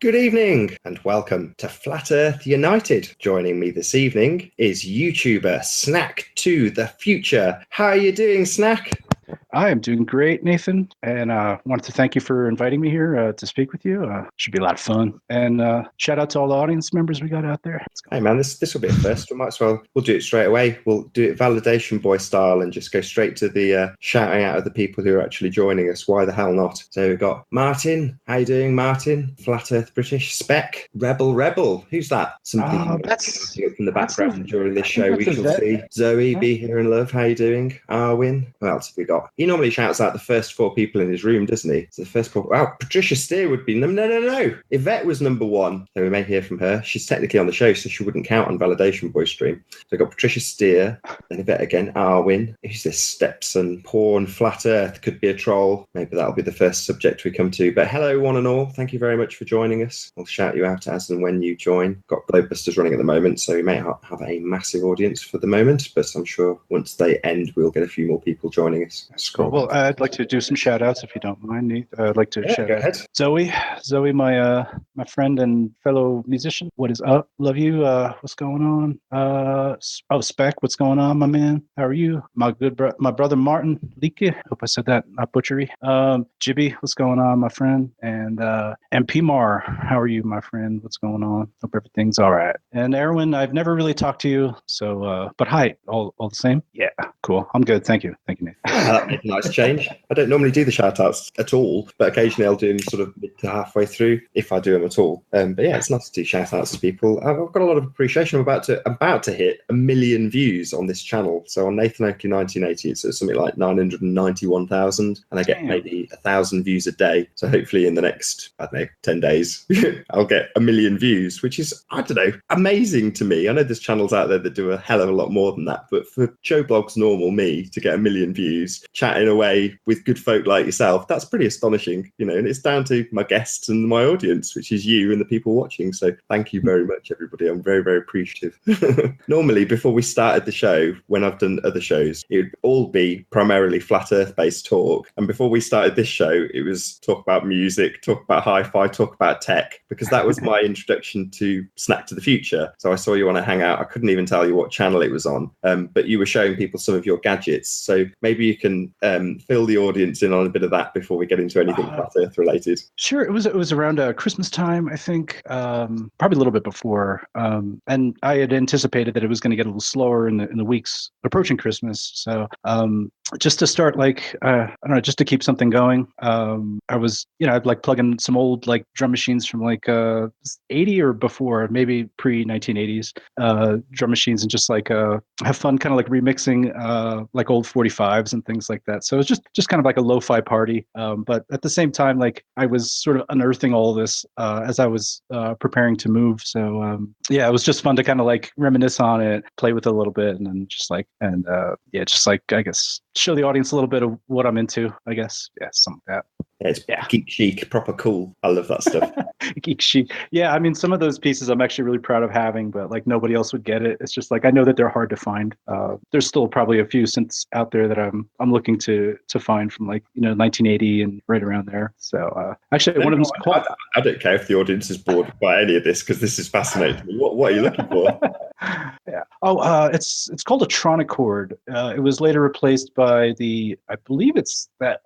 Good evening and welcome to Flat Earth United. Joining me this evening is YouTuber Snack to the Future. How are you doing, Snack? I am doing great, Nathan, and wanted to thank you for inviting me here to speak with you. Should be a lot of fun. And shout out to all the audience members we got out there. Hey man, this will be a first. We'll do it straight away. We'll do it validation boy style and just go straight to the shouting out of the people who are actually joining us. Why the hell not? So we've got Martin. How you doing, Martin? Flat Earth British Spec Rebel. Who's that? Something That's from the background during this show. We shall see. Zoe, be here and love. How you doing? Arwin. What else have we got? He normally shouts out the first four people in his room, doesn't he? So the first four. Wow, Patricia Steer would be no. Yvette was number one. So we may hear from her. She's technically on the show, so she wouldn't count on Validation Boy stream. So we've got Patricia Steer, then Yvette again, Arwin. Who's this? Stepson, Porn, Flat Earth, could be a troll. Maybe that'll be the first subject we come to. But hello, one and all. Thank you very much for joining us. I'll shout you out as and when you join. Got Globebusters running at the moment, so we may have a massive audience for the moment, but I'm sure once they end, we'll get a few more people joining us. That's cool. Well, I'd like to do some shout outs if you don't mind, Nate. I'd like to shout out ahead. Zoe, my friend and fellow musician. What is up? Love you. What's going on? Spec, what's going on, my man? How are you? My brother Martin Leakey. Hope I said that not butchery. Jibby, what's going on, my friend? And MP3, how are you, my friend? What's going on? Hope everything's all right. And Erwin, I've never really talked to you, so but hi, all the same. Yeah, cool. I'm good. Thank you, Nate. That made a nice change. I don't normally do the shout outs at all, but occasionally I'll do them sort of mid to halfway through if I do them at all. But yeah, it's nice to do shout outs to people. I've got a lot of appreciation. I'm about to hit 1 million views on this channel. So on Nathan Oakley 1980, it's something like 991,000, and I get maybe 1,000 views a day. So hopefully in the next, 10 days, I'll get 1 million views, which is, amazing to me. I know there's channels out there that do a hell of a lot more than that, but for Joe Blogs normal me to get 1 million views, chatting away with good folk like yourself, that's pretty astonishing, and it's down to my guests and my audience, which is you and the people watching. So thank you very much, everybody. I'm very, very appreciative. Normally, before we started the show, when I've done other shows, it would all be primarily flat earth based talk. And before we started this show, it was talk about music, talk about hi-fi, talk about tech, because that was my introduction to Snack to the Future. So I saw you on a Hangout. I couldn't even tell you what channel it was on, but you were showing people some of your gadgets. So maybe you can fill the audience in on a bit of that before we get into anything flat earth related. Sure. It was around Christmas time, I think, probably a little bit before. And I had anticipated that it was going to get a little slower in the weeks approaching Christmas. So just to start, just to keep something going, I was, I'd plug in some old drum machines from 80 or before, maybe pre-1980s drum machines, and just have fun kind of remixing old 45s and things like that. So it was just kind of like a lo-fi party. But at the same time, I was sort of unearthing all this as I was preparing to move. So it was just fun to kind of reminisce on it, play with it a little bit, and then I guess show the audience a little bit of what I'm into, I guess. Yeah, something like that. It's geek chic, proper cool. I love that stuff. Geek chic. Yeah, I mean, some of those pieces I'm actually really proud of having, but nobody else would get it. It's just I know that they're hard to find. There's still probably a few synths out there that I'm looking to find from 1980 and right around there. So actually, one of them's called. I don't care if the audience is bored by any of this, because this is fascinating. What are you looking for? Yeah. Oh, it's called a tronic-cord. It was later replaced by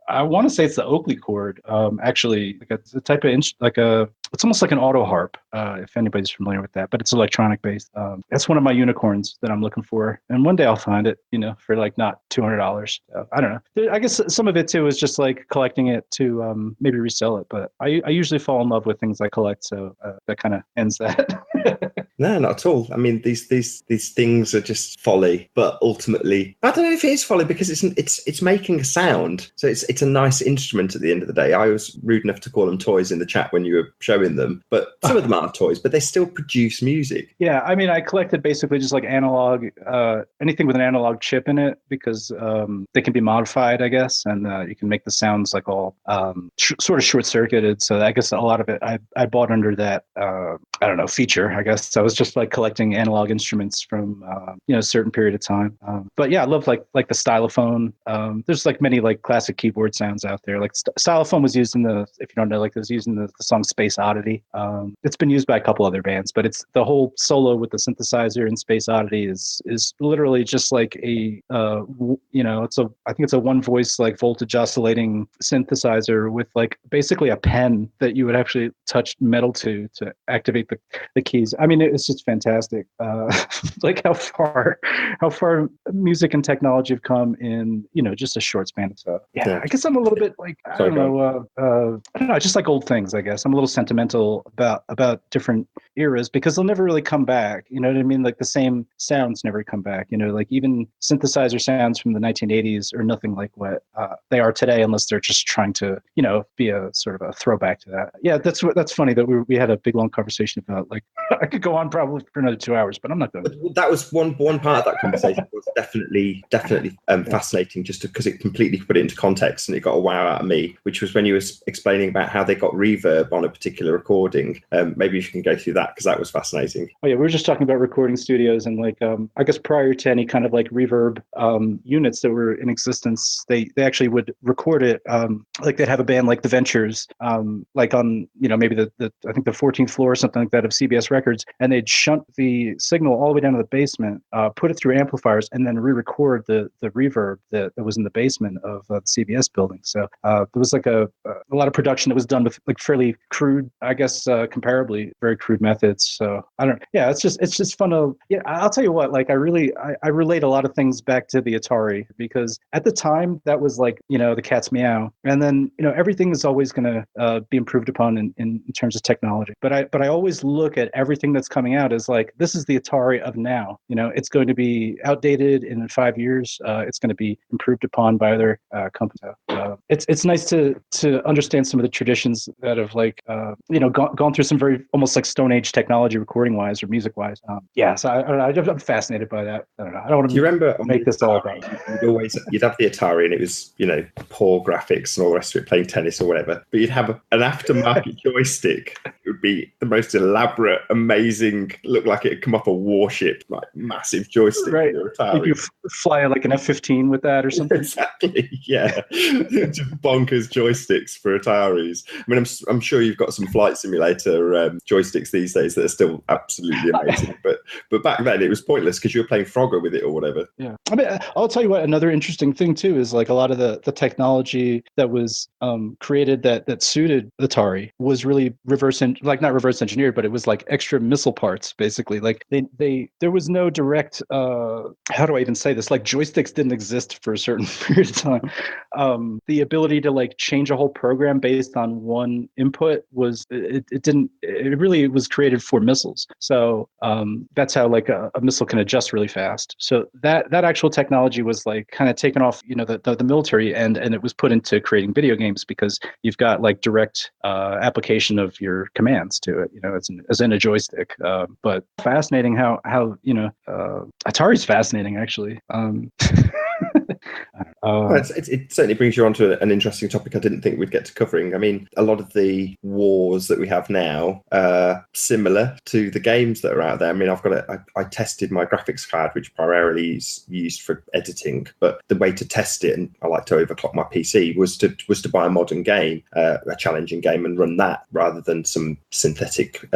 I want to say it's the Oakley cord. Actually, it's a type of it's almost like an auto harp, if anybody's familiar with that, but it's electronic based. That's one of my unicorns that I'm looking for, and one day I'll find it, for not $200. I don't know. I guess some of it too is just collecting it to maybe resell it, but I usually fall in love with things I collect, so that kind of ends that. No, not at all. I mean, these things are just folly, but ultimately, I don't know if it is folly, because it's making a sound. So it's a nice instrument at the end of the day. I was rude enough to call them toys in the chat when you were showing them, but some of them amount of toys, but they still produce music. Yeah, I mean, I collected basically just like analog, anything with an analog chip in it, because they can be modified, I guess, and you can make the sounds like all sort of short circuited. So I guess a lot of it I bought under that I don't know, feature, I guess. So I was just like collecting analog instruments from a certain period of time. But yeah, I love like the stylophone. There's like many like classic keyboard sounds out there. Like stylophone was used in if you don't know, like it was used in the song Space Oddity. It's been used by a couple other bands, but it's the whole solo with the synthesizer in Space Oddity is literally just like I think it's a one voice like voltage oscillating synthesizer with like basically a pen that you would actually touch metal to activate the keys. I mean, it's just fantastic. Like how far music and technology have come in just a short span of time. Yeah, I guess I'm a little bit like I don't know, just like old things. I guess I'm a little sentimental about different eras because they'll never really come back. You know what I mean? Like the same sounds never come back. Like even synthesizer sounds from the 1980s are nothing like what they are today, unless they're just trying to be a sort of a throwback to that. Yeah, that's funny that we had a big long conversation about, like, I could go on probably for another 2 hours, but I'm not going to. That was one part of that conversation was definitely fascinating, just because it completely put it into context, and it got a wow out of me, which was when you were explaining about how they got reverb on a particular recording. Maybe you can go through that, because that was fascinating. Oh yeah, we were just talking about recording studios, and like I guess prior to any kind of like reverb units that were in existence, they actually would record it like they'd have a band like the Ventures, like on maybe the I think the 14th floor or something like that of CBS Records, and they'd shunt the signal all the way down to the basement, put it through amplifiers, and then re-record the reverb that was in the basement of the CBS building. So there was like a lot of production that was done with like fairly crude, I guess, comparably very crude methods. So I don't. Yeah, it's just fun to. Yeah, I'll tell you what. Like I relate a lot of things back to the Atari, because at the time that was like the cat's meow, and then everything is always going to be improved upon in terms of technology. But I always look at everything that's coming out as like, this is the Atari of now. It's going to be outdated in 5 years. It's going to be improved upon by other companies. It's nice to understand some of the traditions that have like gone through some very almost like Stone Age technology, recording wise or music wise. So I don't know. I'm fascinated by that. I don't know. I don't want to. Do you remember make this all about? You'd have the Atari, and it was poor graphics and all the rest of it, playing tennis or whatever. But you'd have an aftermarket joystick. It would be the most elaborate, amazing, look like it had come off a warship, like massive joystick. Right. For your Atari. Like you fly like an F-15 with that or something. Exactly. Yeah. Just bonkers joysticks for Ataris. I mean, I'm sure you've got some flight simulator joysticks these days that are still absolutely amazing. But back then it was pointless because you were playing Frogger with it or whatever. Yeah. I mean, I'll tell you what. Another interesting thing too is like a lot of the technology that was created that suited Atari was really not reverse engineered, but it was like extra missile parts basically. Like there was no direct how do I even say this? Like joysticks didn't exist for a certain period of time. The ability to like change a whole program based on one input was it really was created for missiles. So that's how like a missile can adjust really fast. So that actual technology was like kind of taken off the military end, and it was put into creating video games, because you've got like direct application of your commands to it, as in a joystick. But fascinating how Atari's fascinating actually. It certainly brings you onto an interesting topic I didn't think we'd get to covering. I mean, a lot of the wars that we have now are similar to the games that are out there. I mean, I tested my graphics card, which primarily is used for editing, but the way to test it, and I like to overclock my PC, was to buy a modern game, a challenging game, and run that rather than some synthetic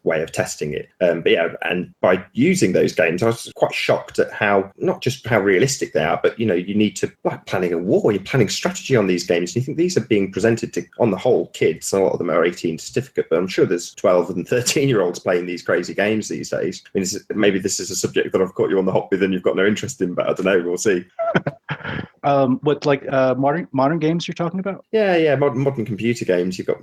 way of testing it. But yeah, and by using those games, I was quite shocked at not just how realistic they are, but you need to, like planning a war, you're planning strategy on these games. And you think these are being presented to, on the whole, kids. A lot of them are 18 certificate, but I'm sure there's 12 and 13-year-olds playing these crazy games these days. I mean, maybe this is a subject that I've caught you on the hop with and you've got no interest in, but I don't know, we'll see. What like modern games you're talking about? Yeah. Modern computer games. You've got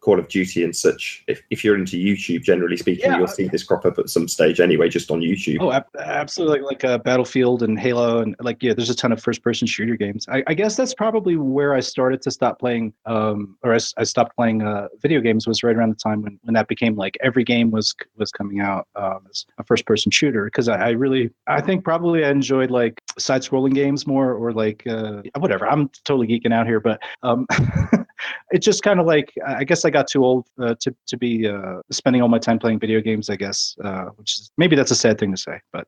Call of Duty and such. If you're into YouTube, generally speaking, Yeah. you'll see this crop up at some stage anyway, just on YouTube. Oh, absolutely! Like Battlefield and Halo, and like there's a ton of first-person shooter games. I guess that's probably where I started to stop playing, or I stopped playing video games. Was right around the time when that became like every game was coming out as a first-person shooter. Because I think probably I enjoyed like side-scrolling games more, or like whatever. I'm totally geeking out here, but it's just kind of like I guess I got too old to be spending all my time playing video games. I guess, which is maybe that's a sad thing to say, but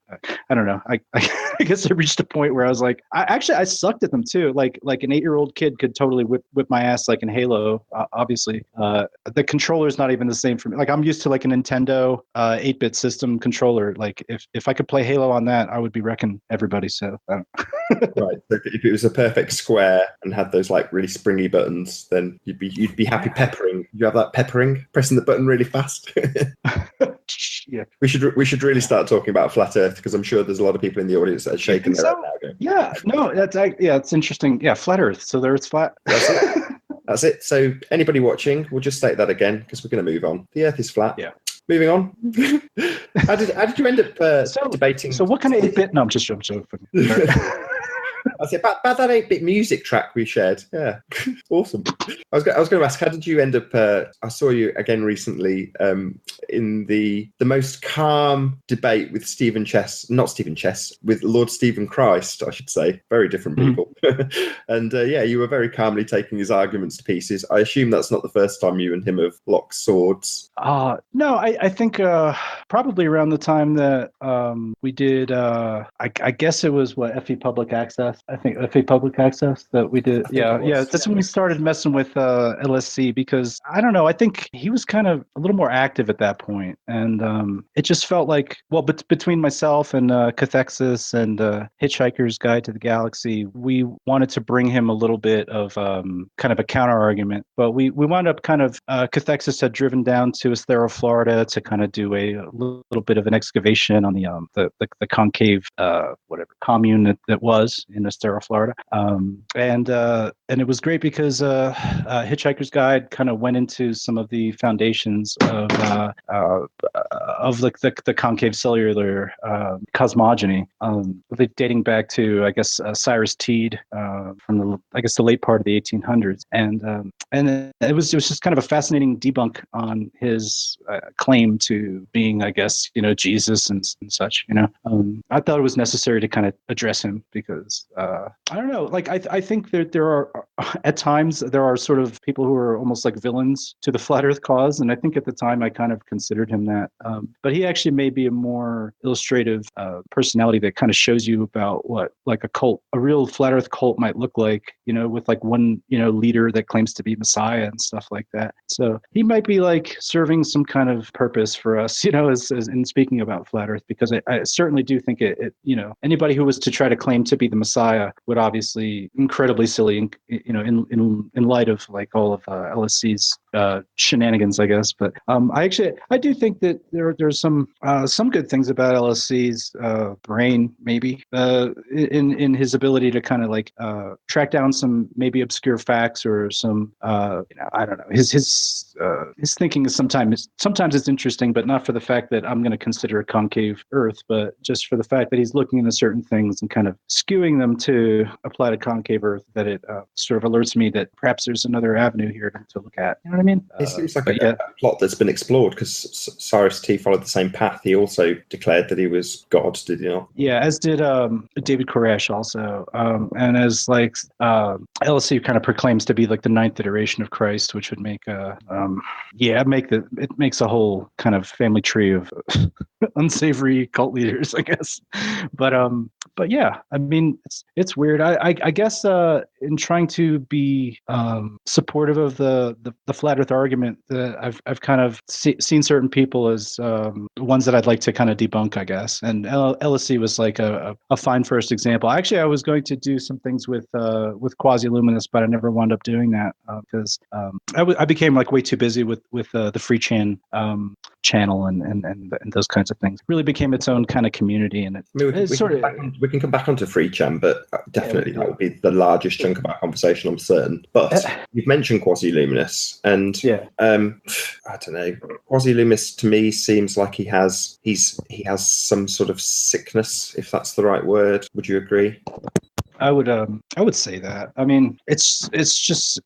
I don't know. I guess I reached a point where I was like, I sucked at them too. Like an 8-year-old kid could totally whip my ass like in Halo. Obviously, the controller is not even the same for me. Like I'm used to like a Nintendo 8-bit system controller. Like if I could play Halo on that, I would be wrecking everybody. So right. So if it was a perfect square and had those like really springy buttons, then you'd be happy peppering. You have that peppering, pressing the button really fast. Yeah, we should really start talking about flat Earth, because I'm sure there's a lot of people in the audience that are shaking their head now. Going, yeah, no, it's interesting. Yeah, flat Earth. So the Earth's flat. That's it. So anybody watching, we'll just state that again because we're going to move on. The Earth is flat. Yeah. Moving on. How did you end up debating? So what kind of 8-bit? No, I'm just joking. I said about that 8-bit music track we shared. Yeah, awesome. I was going to ask, how did you end up? I saw you again recently in the most calm debate with with Lord Stephen Christ, I should say. Very different people. And you were very calmly taking his arguments to pieces. I assume that's not the first time you and him have locked swords. No, I think probably around the time that we did. I guess it was FE Public Access. I think FE Public Access that we did. Yeah. That's when we started messing with LSC, because I don't know. I think he was kind of a little more active at that point, and it just felt like, well, between myself and Cathexis and Hitchhiker's Guide to the Galaxy, we wanted to bring him a little bit of kind of a counter argument, but we wound up kind of Cathexis had driven down to Estero, Florida, to kind of do a little bit of an excavation on the concave whatever commune that was in Estero, Florida, and it was great because Hitchhiker's Guide kind of went into some of the foundations of like the concave cellular cosmogony, dating back to I guess Cyrus Teed from the late part of the 1800s, and it was just kind of a fascinating debunk on his claim to being, I guess, Jesus and such. I thought it was necessary to kind of address him because I don't know, like I think there are at times there are sort of people who are almost like villains to the flat Earth cause, and I think at the time I kind of considered him that. But he actually may be a more illustrative personality that kind of shows you about what like a real flat Earth cult might look like, with like one leader that claims to be Messiah and stuff like that. So he might be like serving some kind of purpose for us, as in speaking about flat Earth, because I certainly do think it anybody who was to try to claim to be the Messiah would obviously incredibly silly, in light of like all of LSC's shenanigans, I guess. But I do think that there's some good things about LSC's brain, maybe in his ability to kind of like track down some maybe obscure facts or some I don't know, his thinking is sometimes it's interesting, but not for the fact that I'm going to consider a concave Earth, but just for the fact that he's looking into certain things and kind of skewing them to apply to concave Earth, that it sort of alerts me that perhaps there's another avenue here to look at. You know what I mean? It seems like a plot that's been explored, because Cyrus T followed the same path. He also declared that he was God, did he not? Yeah, as did David Koresh also, and as like LSC kind of proclaims to be like the 9th iteration of Christ, which would make it makes a whole kind of family tree of unsavory cult leaders, I guess. But yeah, I mean, it's weird. I guess in trying to be supportive of the flat Earth argument, I've kind of seen certain people as ones that I'd like to kind of debunk, I guess. And LSC was like a fine first example. Actually, I was going to do some things with Quasi-Luminous, but I never wound up doing that because I became like way too busy with the free chan channel and those kinds of things. It really became its own kind of community, and we can come back onto free chan, but definitely that would be the largest chunk of our conversation, I'm certain. But you've mentioned Quasi-Luminous, and I don't know, Quasi-Luminous to me seems like he has some sort of sickness, if that's the right word. Would you agree? I would say that. I mean, it's just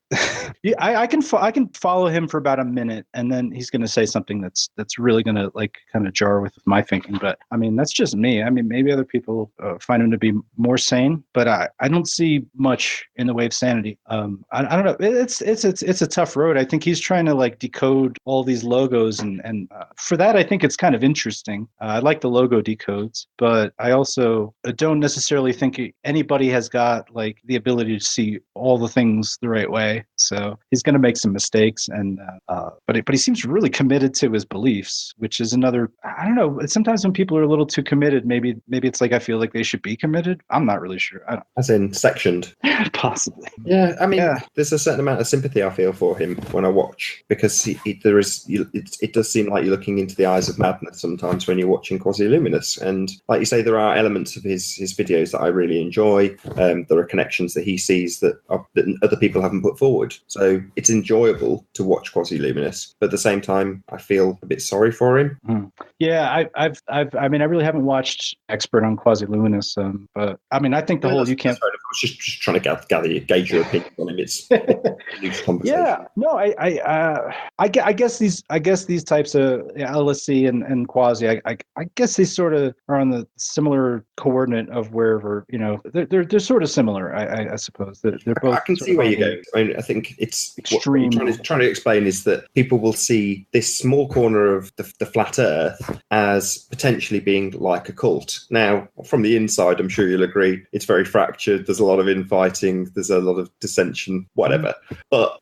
yeah, I can follow him for about a minute, and then he's going to say something that's really going to like kind of jar with my thinking. But I mean, that's just me. I mean, maybe other people find him to be more sane, but I don't see much in the way of sanity. I don't know. It's a tough road. I think he's trying to like decode all these logos, and for that, I think it's kind of interesting. I like the logo decodes, but I also don't necessarily think anybody has got like the ability to see all the things the right way. So he's going to make some mistakes, and but he seems really committed to his beliefs, which is another. I don't know. Sometimes when people are a little too committed, maybe it's like I feel like they should be committed. I'm not really sure. As in sectioned. Possibly. Yeah, I mean, there's a certain amount of sympathy I feel for him when I watch, because it does seem like you're looking into the eyes of madness sometimes when you're watching Quasi-Luminous, and like you say, there are elements of his videos that I really enjoy. There are connections that he sees that other people haven't put forward. So it's enjoyable to watch Quasi-Luminous, but at the same time, I feel a bit sorry for him. Yeah, I mean, I really haven't watched Expert on Quasi-Luminous, but I mean, I think the whole you can't. I was just trying to gauge your opinion on him. It's loose conversation. Yeah, no, I guess these types of LSC and Quasi, I guess they sort of are on the similar coordinate of wherever, you know, they're sort of similar. I suppose they're both. I can see where you're going. I mean, I think it's extreme. What I'm trying to explain is that people will see this small corner of the flat Earth as potentially being like a cult. Now, from the inside, I'm sure you'll agree, it's very fractured. There's a lot of infighting. There's a lot of dissension, whatever. But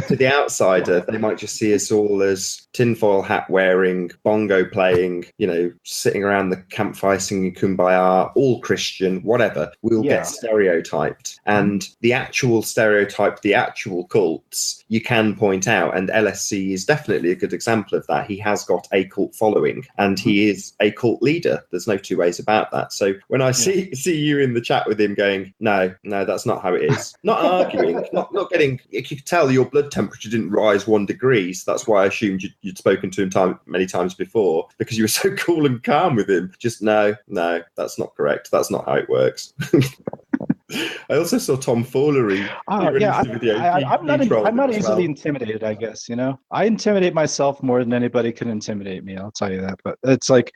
to the outsider, they might just see us all as tinfoil hat wearing, bongo playing, you know, sitting around the campfire singing Kumbaya, all Christian, whatever. We'll get stereotyped. And the actual stereotype, the actual cults, you can point out. And LSC is definitely a good example of that. He has got a cult following, and he is a cult leader. There's no two ways about that. So when I see you in the chat with him going, no, that's not how it is. Not arguing, not getting, you could tell your blood temperature didn't rise 1 degree. So that's why I assumed you'd spoken to him many times before, because you were so cool and calm with him. Just no, that's not correct. That's not how it works. I also saw tomfoolery. I'm not easily intimidated, I guess. You know, I intimidate myself more than anybody can intimidate me. I'll tell you that. But it's like,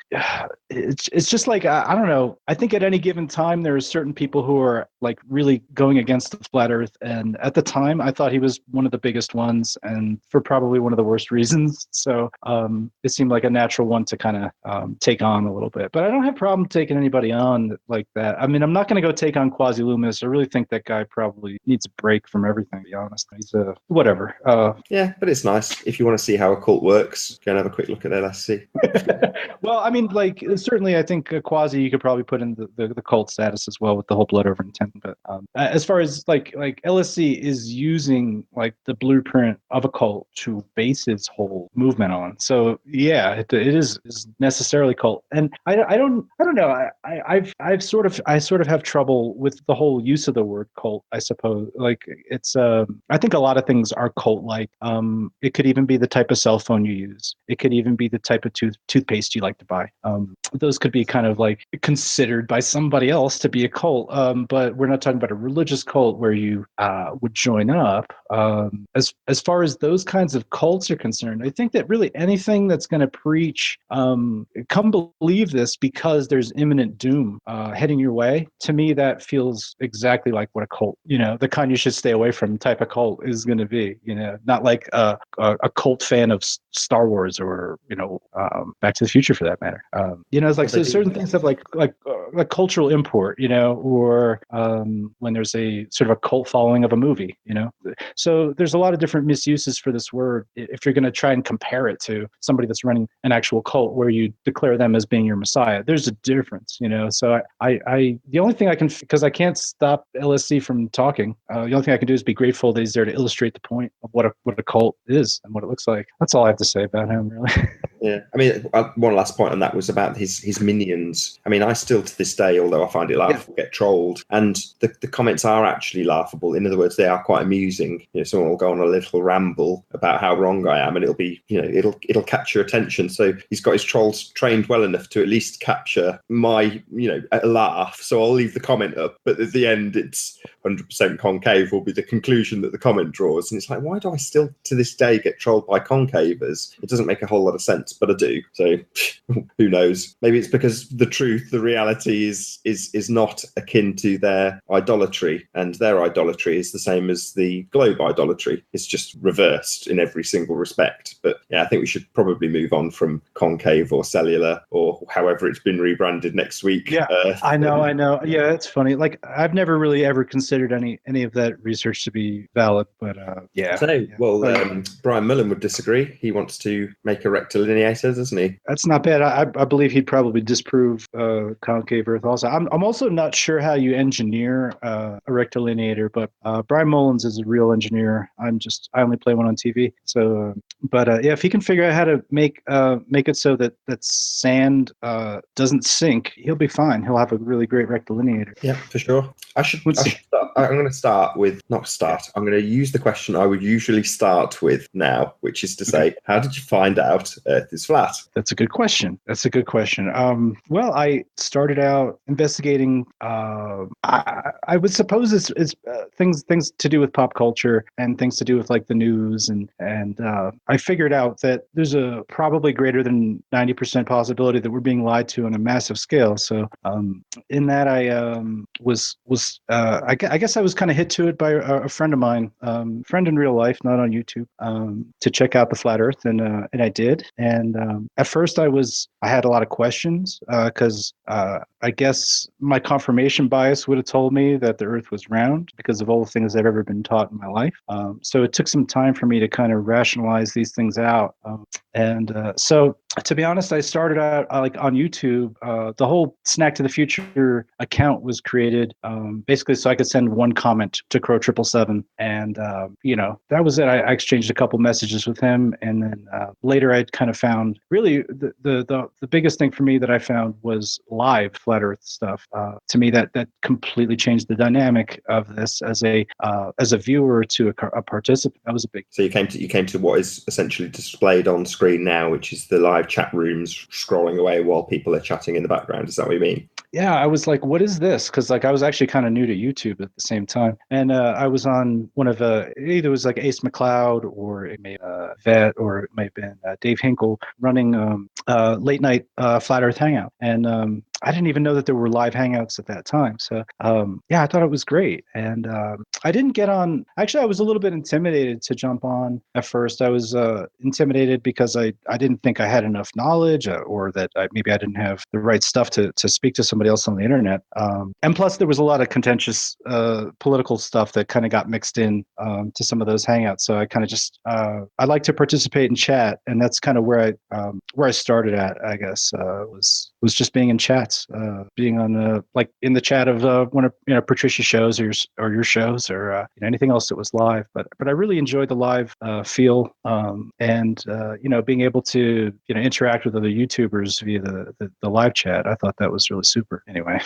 it's just like, I don't know. I think at any given time, there are certain people who are like really going against the flat Earth. And at the time, I thought he was one of the biggest ones, and for probably one of the worst reasons. So it seemed like a natural one to kind of take on a little bit. But I don't have a problem taking anybody on like that. I mean, I'm not going to go take on Quasi-Luminous. I really think that guy probably needs a break from everything, to be honest. He's whatever. Yeah, but it's nice. If you want to see how a cult works, go and have a quick look at LSC. Well, I mean, like, certainly I think Quasi, you could probably put in the cult status as well with the whole blood over intent. But as far as like LSC is using like the blueprint of a cult to base its whole movement on. So yeah, it is necessarily cult. And I don't know. I sort of have trouble with the whole use of the word cult, I suppose. Like, it's I think a lot of things are cult like. It could even be the type of cell phone you use. It could even be the type of toothpaste you like to buy. Those could be kind of like considered by somebody else to be a cult, but we're not talking about a religious cult where you would join up. As far as those kinds of cults are concerned, I think that really anything that's going to preach come believe this because there's imminent doom heading your way, to me that feels exactly like what a cult, you know, the kind you should stay away from type of cult is going to be. You know, not like a cult fan of Star Wars or, you know, Back to the Future for that matter. You know, it's like so certain things have like cultural import, you know, or when there's a sort of a cult following of a movie, you know. So there's a lot of different misuses for this word if you're going to try and compare it to somebody that's running an actual cult where you declare them as being your messiah. There's a difference, you know. So I the only thing I can, because I can't stop LSC from talking, the only thing I can do is be grateful that he's there to illustrate the point of what a cult is and what it looks like. That's all I have to say about him, really. Yeah, I mean, one last point on that was about his minions. I mean, I still to this day, although I find it laughable, get trolled, and the comments are actually laughable. In other words, they are quite amusing. Someone will go on a little ramble about how wrong I am, and it'll be, it'll catch your attention. So he's got his trolls trained well enough to at least capture my, a laugh. So I'll leave the comment up, but at the end, it's 100% concave will be the conclusion that the comment draws. And it's like, why do I still to this day get trolled by concavers? It doesn't make a whole lot of sense, but I do. So who knows? Maybe it's because the truth, the reality is not akin to their idolatry, and their idolatry is the same as the globe idolatry. It's just reversed in every single respect. But yeah, I think we should probably move on from concave or cellular or however it's been rebranded next week. Yeah, I know. Yeah, it's funny. Like, I've never really ever considered any of that research to be valid, but yeah. So, well, Brian Mullen would disagree. He wants to make a rectilineator, doesn't he? That's not bad. I believe he'd probably disprove concave Earth also. I'm also not sure how you engineer a rectilineator, but Brian Mullins is a real engineer. I only play one on TV. So, yeah, if he can figure out how to make it so that sand doesn't sink, he'll be fine. He'll have a really great rectilineator. Yeah, for sure. I'm going to start with, I'm going to use the question I would usually start with now, which is to say, how did you find out Earth is flat? That's a good question. Well, I started out investigating, I would suppose it's things to do with pop culture and things to do with like the news. And I figured out that there's a probably greater than 90% possibility that we're being lied to on a massive scale. So in that, I guess I was kind of hit to it by a friend of mine, friend in real life, not on YouTube, to check out the flat Earth, and I did. And at first, I had a lot of questions because I guess my confirmation bias would have told me that the Earth was round because of all the things I've ever been taught in my life. So it took some time for me to kind of rationalize these things out. So to be honest, I started out like on YouTube. The whole Snack to the Future account was created basically so I could send one comment to Crow 777, and that was it. I exchanged a couple messages with him, and then later I kind of found really the biggest thing for me that I found was live flat Earth stuff. To me, that completely changed the dynamic of this as a viewer to a participant. That was a big. So you came to what is essentially displayed on screen now, which is the live chat rooms scrolling away while people are chatting in the background. Is that what you mean? Yeah, I was like, what is this? Because like I was actually kind of new to YouTube at the same time. And I was on one of either it was like Ace McLeod, or it may have Vet, or it may have been Dave Hinkle running late night Flat Earth Hangout. And I didn't even know that there were live hangouts at that time. So yeah, I thought it was great. And I didn't get on. Actually, I was a little bit intimidated to jump on at first. I was intimidated because I didn't think I had enough knowledge, or that maybe I didn't have the right stuff to speak to somebody else on the internet. And plus, there was a lot of contentious political stuff that kind of got mixed in to some of those hangouts. So I kind of just I like to participate in chat, and that's kind of where I started at. I guess was just being in chats, being on like in the chat of one of Patricia's shows or your shows, or anything else that was live. But I really enjoyed the live feel, and being able to interact with other YouTubers via the live chat. I thought that was really super. Anyway,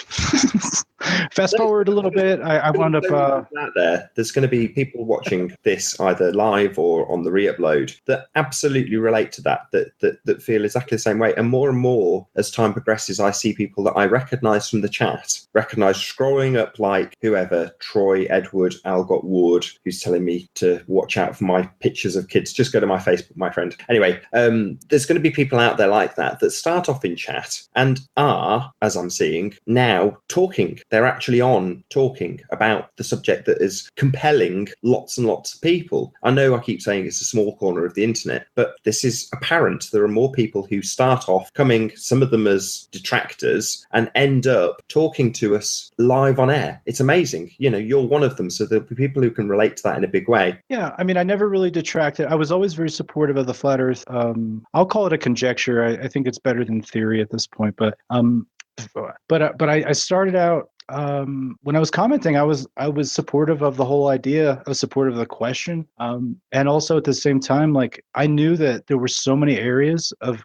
fast forward a little bit. I wound up out there. There's going to be people watching this either live or on the re-upload that absolutely relate to that feel exactly the same way. And more as time progresses, I see people that I recognise from the chat, recognise scrolling up like whoever, Troy, Edward, Al Got Wood, who's telling me to watch out for my pictures of kids. Just go to my Facebook, my friend. Anyway, there's going to be people out there like that start off in chat and are, as I'm seeing, now talking. They're actually on talking about the subject that is compelling lots and lots of people. I know I keep saying it's a small corner of the internet, but this is apparent. There are more people who start off coming, some of them as detractors, and end up talking to us live on air. It's amazing. You're one of them, so there'll be people who can relate to that in a big way. Yeah, I mean, I never really detracted. I was always very supportive of the flat Earth. I'll call it a conjecture. I think it's better than theory at this point, but I started out when I was commenting, I was supportive of the whole idea. I was supportive of the question, and also at the same time, like I knew that there were so many areas of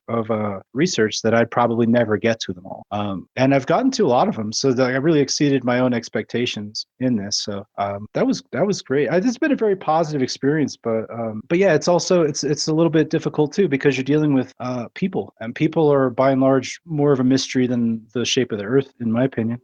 research that I'd probably never get to them all. And I've gotten to a lot of them, so that I really exceeded my own expectations in this. So that was great. It's been a very positive experience, but yeah, it's a little bit difficult too because you're dealing with people, and people are by and large more of a mystery than the shape of the Earth, in my opinion.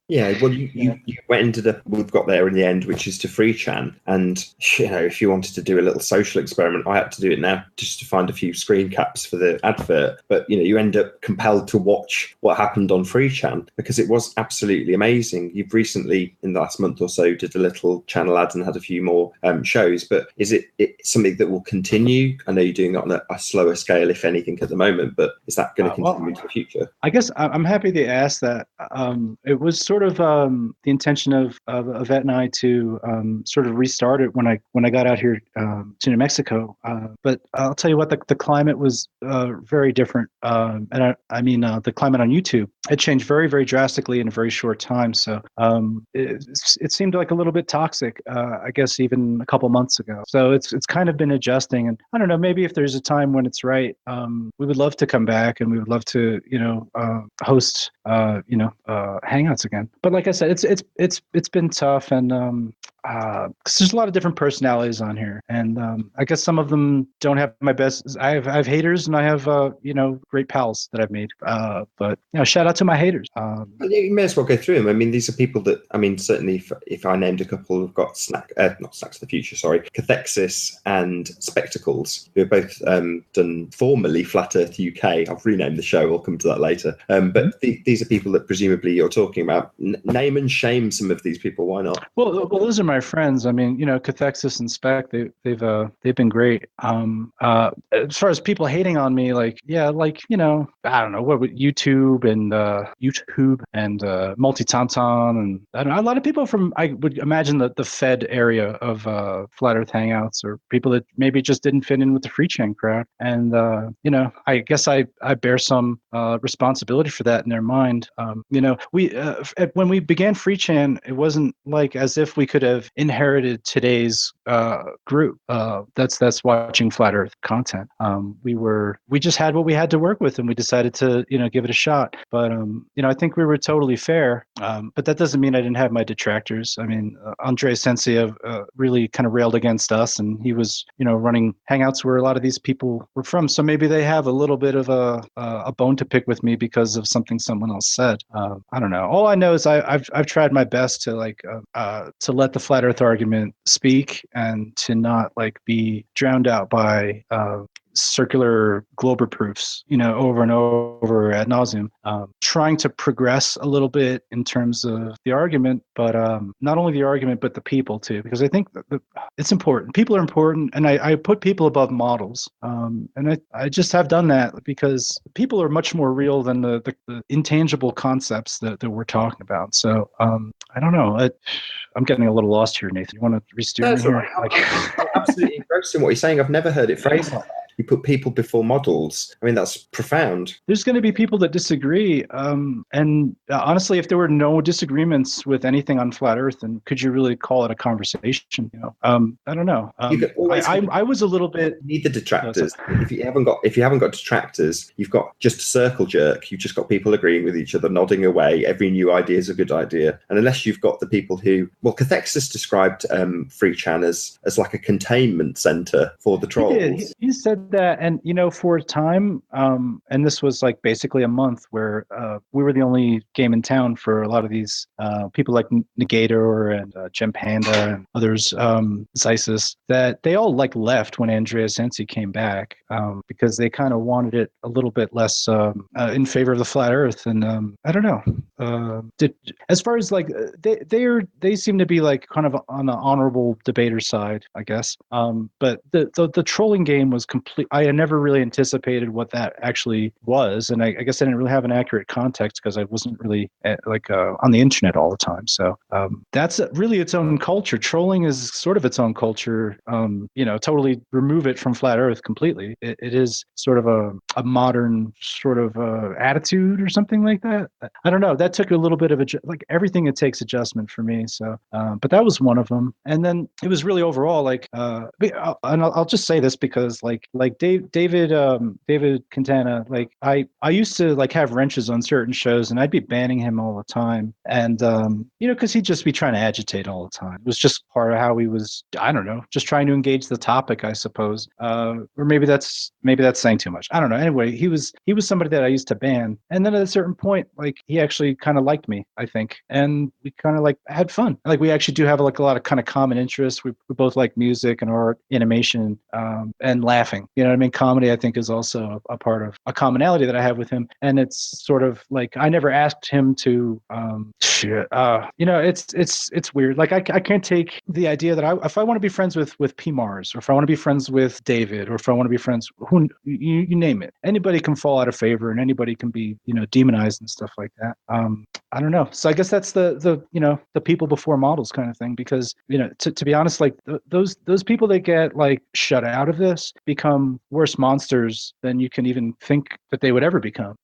Yeah, well, you went into we've got there in the end, which is to free chan. And, if you wanted to do a little social experiment, I had to do it now just to find a few screen caps for the advert. But, you end up compelled to watch what happened on free chan because it was absolutely amazing. You've recently, in the last month or so, did a little channel ad and had a few more shows. But is it something that will continue? I know you're doing that on a slower scale, if anything, at the moment, but is that going to continue into the future? I guess I'm happy they asked that. It was sort of the intention of Yvette and I to sort of restart it when I got out here to New Mexico. But I'll tell you what, the climate was very different. And I mean, the climate on YouTube, it changed very, very drastically in a very short time. So it seemed like a little bit toxic, I guess, even a couple months ago. So it's kind of been adjusting. And I don't know, maybe if there's a time when it's right, we would love to come back and we would love to, host, hangouts again. But like I said, it's been tough, and 'cause there's a lot of different personalities on here, and I guess some of them don't have my best. I have haters, and I have great pals that I've made. But shout out to my haters. You may as well go through them. I mean, these are people that, certainly if I named a couple, we've got not Snacks of the Future, sorry, Cathexis and Spectacles, who have both done formerly Flat Earth UK. I've renamed the show. We'll come to that later. But these are people that presumably you're talking about. Name and shame some of these people. Why not? Well, those are my friends. I mean, Cathexis and Spec, they've been great. As far as people hating on me, I don't know what with YouTube and Multi Tauntaun, and I don't know, a lot of people from, I would imagine, the Fed area of Flat Earth Hangouts, or people that maybe just didn't fit in with the free chan crowd. And I guess I bear some responsibility for that in their mind. When we began free chan, it wasn't like as if we could have inherited today's group that's watching Flat Earth content. We just had what we had to work with, and we decided to give it a shot. But I think we were totally fair. But that doesn't mean I didn't have my detractors. I mean, Andre Sensiev really kind of railed against us, and he was running hangouts where a lot of these people were from. So maybe they have a little bit of a bone to pick with me because of something someone else said. I don't know. All I know is I've tried my best to let the flat Earth argument speak, and to not be drowned out by circular Glober proofs, over and over ad nauseum. Trying to progress a little bit in terms of the argument, but not only the argument, but the people too, because I think that it's important. People are important, and I put people above models. And I just have done that because people are much more real than the intangible concepts that we're talking about. So I don't know. I'm getting a little lost here, Nathan. You want to re-steer me here? I'm absolutely engrossed in what you're saying. I've never heard it phrased like that. You put people before models. I mean, that's profound. There's going to be people that disagree. And honestly, if there were no disagreements with anything on Flat Earth, then could you really call it a conversation? I don't know. I was a little bit. You need the detractors. If you haven't got detractors, you've got just a circle jerk. You've just got people agreeing with each other, nodding away. Every new idea is a good idea. And unless you've got the people who, Cathexis described free chan as like a containment center for the trolls. He said that, and for a time, and this was basically a month where we were the only game in town for a lot of these people like Negator and Gem Panda and others, Zysis, that they all left when Andrea Sensi came back, because they kind of wanted it a little bit less in favor of the flat Earth. And I don't know. As far as they seem to be kind of on the honorable debater side, I guess. But the trolling game was completely I had never really anticipated what that actually was, and I guess I didn't really have an accurate context because I wasn't really on the internet all the time. So that's really its own culture. Trolling is sort of its own culture. Totally remove it from flat Earth completely. It is sort of a modern sort of attitude or something like that. I don't know. That took a little bit of like everything. It takes adjustment for me. So, but that was one of them. And then it was really overall like, and I'll just say this because like David Quintana, like I used to like have wrenches on certain shows, and I'd be banning him all the time, and because he'd just be trying to agitate all the time. It was just part of how he was. I don't know, just trying to engage the topic, I suppose. Or maybe that's saying too much. I don't know. Anyway, he was somebody that I used to ban, and then at a certain point, like he actually kind of liked me, I think, and we kind of like had fun. Like we actually do have like a lot of kind of common interests. We both like music and art, animation, and laughing. You know what I mean? Comedy, I think, is also a part of a commonality that I have with him, and it's sort of like I never asked him to. It's weird. Like I can't take the idea that if I want to be friends with P Mars, or if I want to be friends with David, or if I want to be friends, who you name it, anybody can fall out of favor, and anybody can be demonized and stuff like that. I don't know. So I guess that's the people before models kind of thing, because to be honest, like those people that get like shut out of this become worse monsters than you can even think that they would ever become.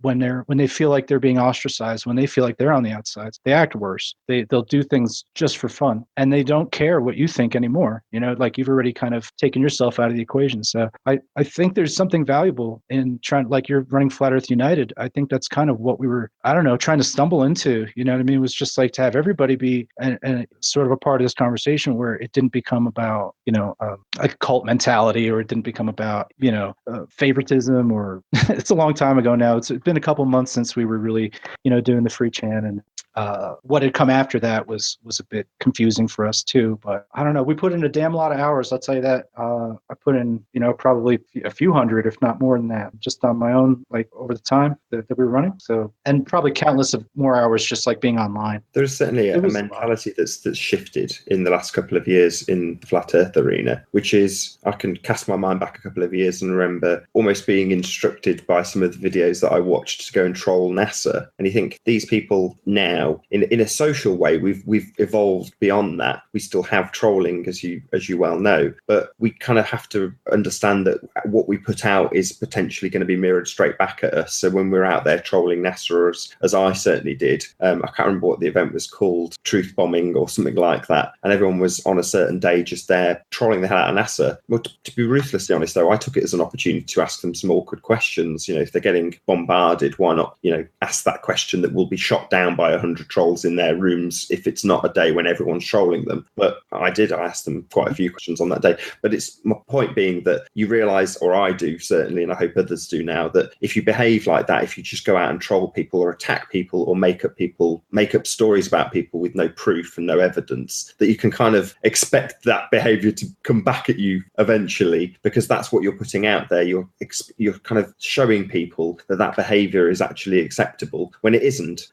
When they feel like they're being ostracized, when they feel like they're on the outsides, they act worse. They'll do things just for fun, and they don't care what you think anymore. Like you've already kind of taken yourself out of the equation. So I think there's something valuable in trying, like you're running Flat Earth United. I think that's kind of what we were, I don't know, trying to stumble into. You know what I mean? It was just like to have everybody be and sort of a part of this conversation where it didn't become about a cult mentality, or it didn't become about favoritism, or it's a long time ago now. It's been a couple months since we were really doing the free chan, and what had come after that was a bit confusing for us too. But I don't know. We put in a damn lot of hours. I'll tell you that. I put in probably a few hundred, if not more than that, just on my own, like over the time that we were running. So, and probably countless of more hours just like being online. There's certainly a mentality that's shifted in the last couple of years in the Flat Earth arena, which is, I can cast my mind back a couple of years and remember almost being instructed by some of the videos that I watched to go and troll NASA. And you think these people now, in a social way, we've evolved beyond that. We still have trolling, as you well know, but we kind of have to understand that what we put out is potentially going to be mirrored straight back at us. So when we're out there trolling NASA, as I certainly did, I can't remember what the event was called, truth bombing or something like that, and everyone was on a certain day just there trolling the hell out of NASA. Well, to be ruthlessly honest though, I took it as an opportunity to ask them some awkward questions. If they're getting bombarded, why not ask that question that will be shot down by 100 trolls in their rooms if it's not a day when everyone's trolling them. But I asked them quite a few questions on that day. But it's my point being that you realise, or I do certainly, and I hope others do now, that if you behave like that, if you just go out and troll people or attack people or make up stories about people with no proof and no evidence, that you can kind of expect that behaviour to come back at you eventually, because that's what you're putting out there. You're kind of showing people that behaviour is actually acceptable when it isn't.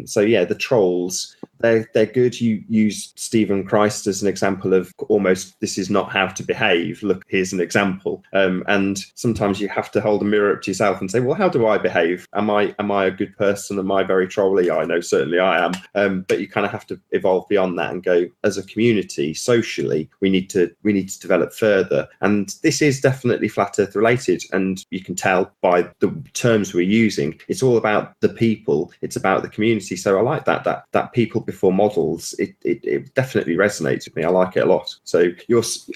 So yeah, the trolls, they're good. You use Stephen Christ as an example of almost, this is not how to behave. Look, here's an example. And sometimes you have to hold a mirror up to yourself and say, well, how do I behave? Am I a good person? Am I very trolly? I know certainly I am. But you kind of have to evolve beyond that and go, as a community, socially, we need to develop further. And this is definitely Flat Earth related. And you can tell by the terms we're using, it's all about the people. It's about the community. So I like that people before models. It definitely resonates with me. I like it a lot. So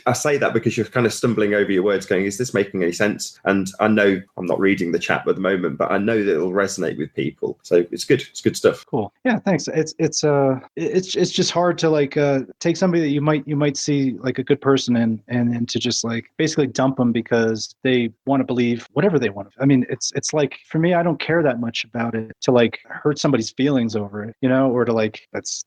I say that because you're kind of stumbling over your words going, is this making any sense? And I know I'm not reading the chat at the moment, but I know that it'll resonate with people. So it's good. It's good stuff. Cool. Yeah, thanks. It's just hard to like take somebody that you might see like a good person and to just like basically dump them because they want to believe whatever they want. I mean, it's like, for me, I don't care that much about it to like hurt somebody's feelings over it, or to like that's.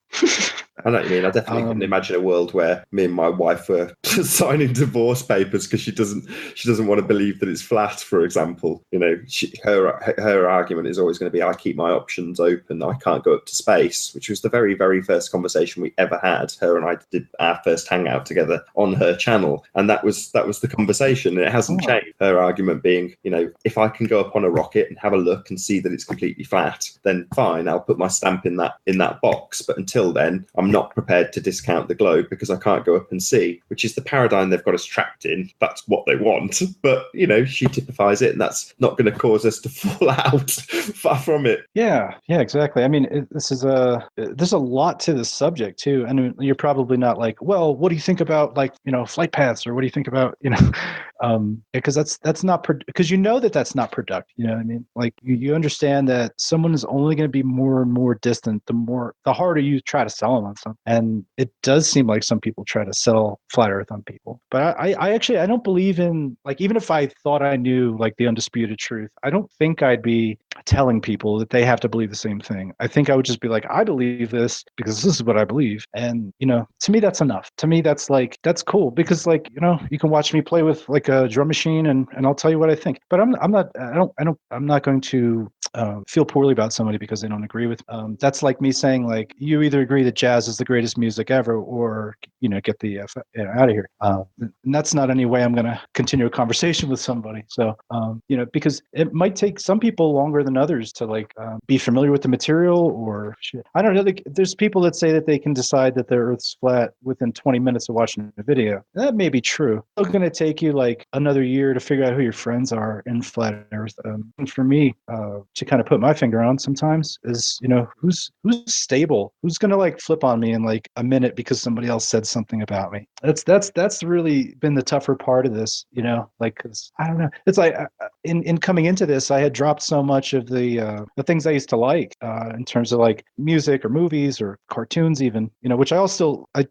I know what you mean. I definitely couldn't imagine a world where me and my wife were signing divorce papers because she doesn't want to believe that it's flat, for example. You know, her argument is always going to be, I keep my options open. I can't go up to space, which was the very, very first conversation we ever had. Her and I did our first hangout together on her channel, and that was the conversation. And it hasn't changed. Her argument being, you know, if I can go up on a rocket and have a look and see that it's completely flat, then fine, I'll put my stamp in that box. But until then, I'm not prepared to discount the globe because I can't go up and see, which is the paradigm they've got us trapped in. That's what they want. But, you know, she typifies it, and that's not going to cause us to fall out far from it. Yeah, exactly. I mean, there's a lot to this subject too. And you're probably not like, well, what do you think about, like, you know, flight paths, or what do you think about, you know, because that's not, because you know that's not productive. You know what I mean? Like you understand that someone is only going to be more and more distant the harder you try to sell them on something. And it does seem like some people try to sell flat earth on people. But I actually, I don't believe in, like, even if I thought I knew like the undisputed truth, I don't think I'd be telling people that they have to believe the same thing. I think I would just be like, I believe this because this is what I believe. And, you know, to me, that's enough. To me, that's cool, because, like, you know, you can watch me play with like a drum machine and I'll tell you what I think. But I'm not going to feel poorly about somebody because they don't agree with. That's like me saying, like, you either agree that jazz is the greatest music ever, or, you know, get the out of here. And that's not any way I'm going to continue a conversation with somebody. So, you know, because it might take some people longer than others to, like, be familiar with the material, or shit. I don't know. Like, there's people that say that they can decide that the Earth's flat within 20 minutes of watching a video. That may be true. It's going to take you like another year to figure out who your friends are in flat Earth. And for me, to kind of put my finger on sometimes is, you know, who's stable, who's going to like flip on me in like a minute because somebody else said something about me. That's really been the tougher part of this, you know, like, cause I don't know. It's like in coming into this, I had dropped so much of the things I used to like, in terms of like music or movies or cartoons even, you know, which I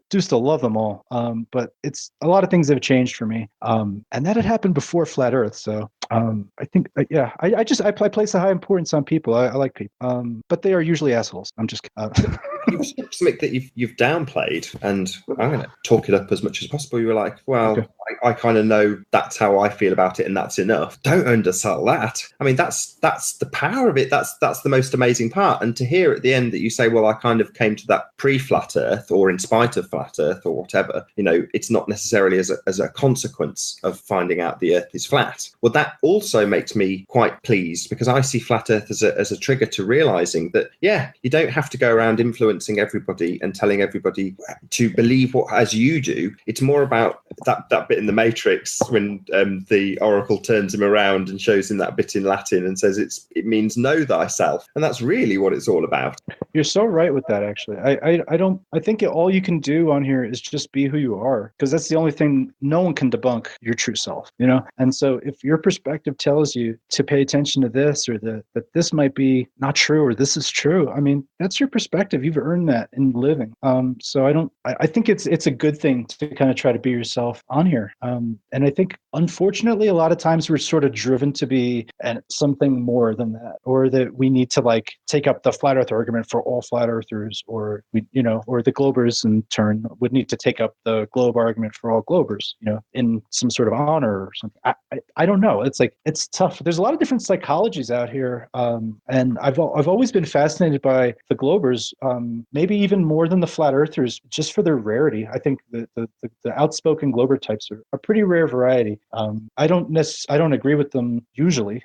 do still love them all. But it's a lot of things have changed for me. And that had happened before Flat Earth. So I think, I place a high importance on people. I like people, but they are usually assholes. I'm just something that you've downplayed, and I'm going to talk it up as much as possible. You were like, well, okay, I kind of know that's how I feel about it, and that's enough. Don't undersell that. I mean, that's the power of it. That's the most amazing part. And to hear at the end that you say, well, I kind of came to that pre-flat Earth, or in spite of flat Earth, or whatever. You know, it's not necessarily as a consequence of finding out the Earth is flat. Well, that also makes me quite pleased, because I see flat Earth as a trigger to realizing that, yeah, you don't have to go around influencing everybody and telling everybody to believe what as you do. It's more about that bit in the Matrix when the Oracle turns him around and shows him that bit in Latin and says it means know thyself, and that's really what it's all about. You're so right with that, actually. I think all you can do on here is just be who you are, because that's the only thing. No one can debunk your true self, you know. And so if your perspective tells you to pay attention to this, or that this might be not true, or this is true, I mean, that's your perspective. You've earned that in living. So I think it's a good thing to kind of try to be yourself on here. And I think, unfortunately, a lot of times we're sort of driven to be something more than that, or that we need to like take up the flat Earth argument for all flat earthers, or or the globers in turn would need to take up the globe argument for all globers, you know, in some sort of honor or something. I don't know. It's like, it's tough. There's a lot of different psychologies out here. And I've always been fascinated by the globers, maybe even more than the flat earthers, just for their rarity. I think the outspoken glober types are a pretty rare variety. I don't agree with them usually,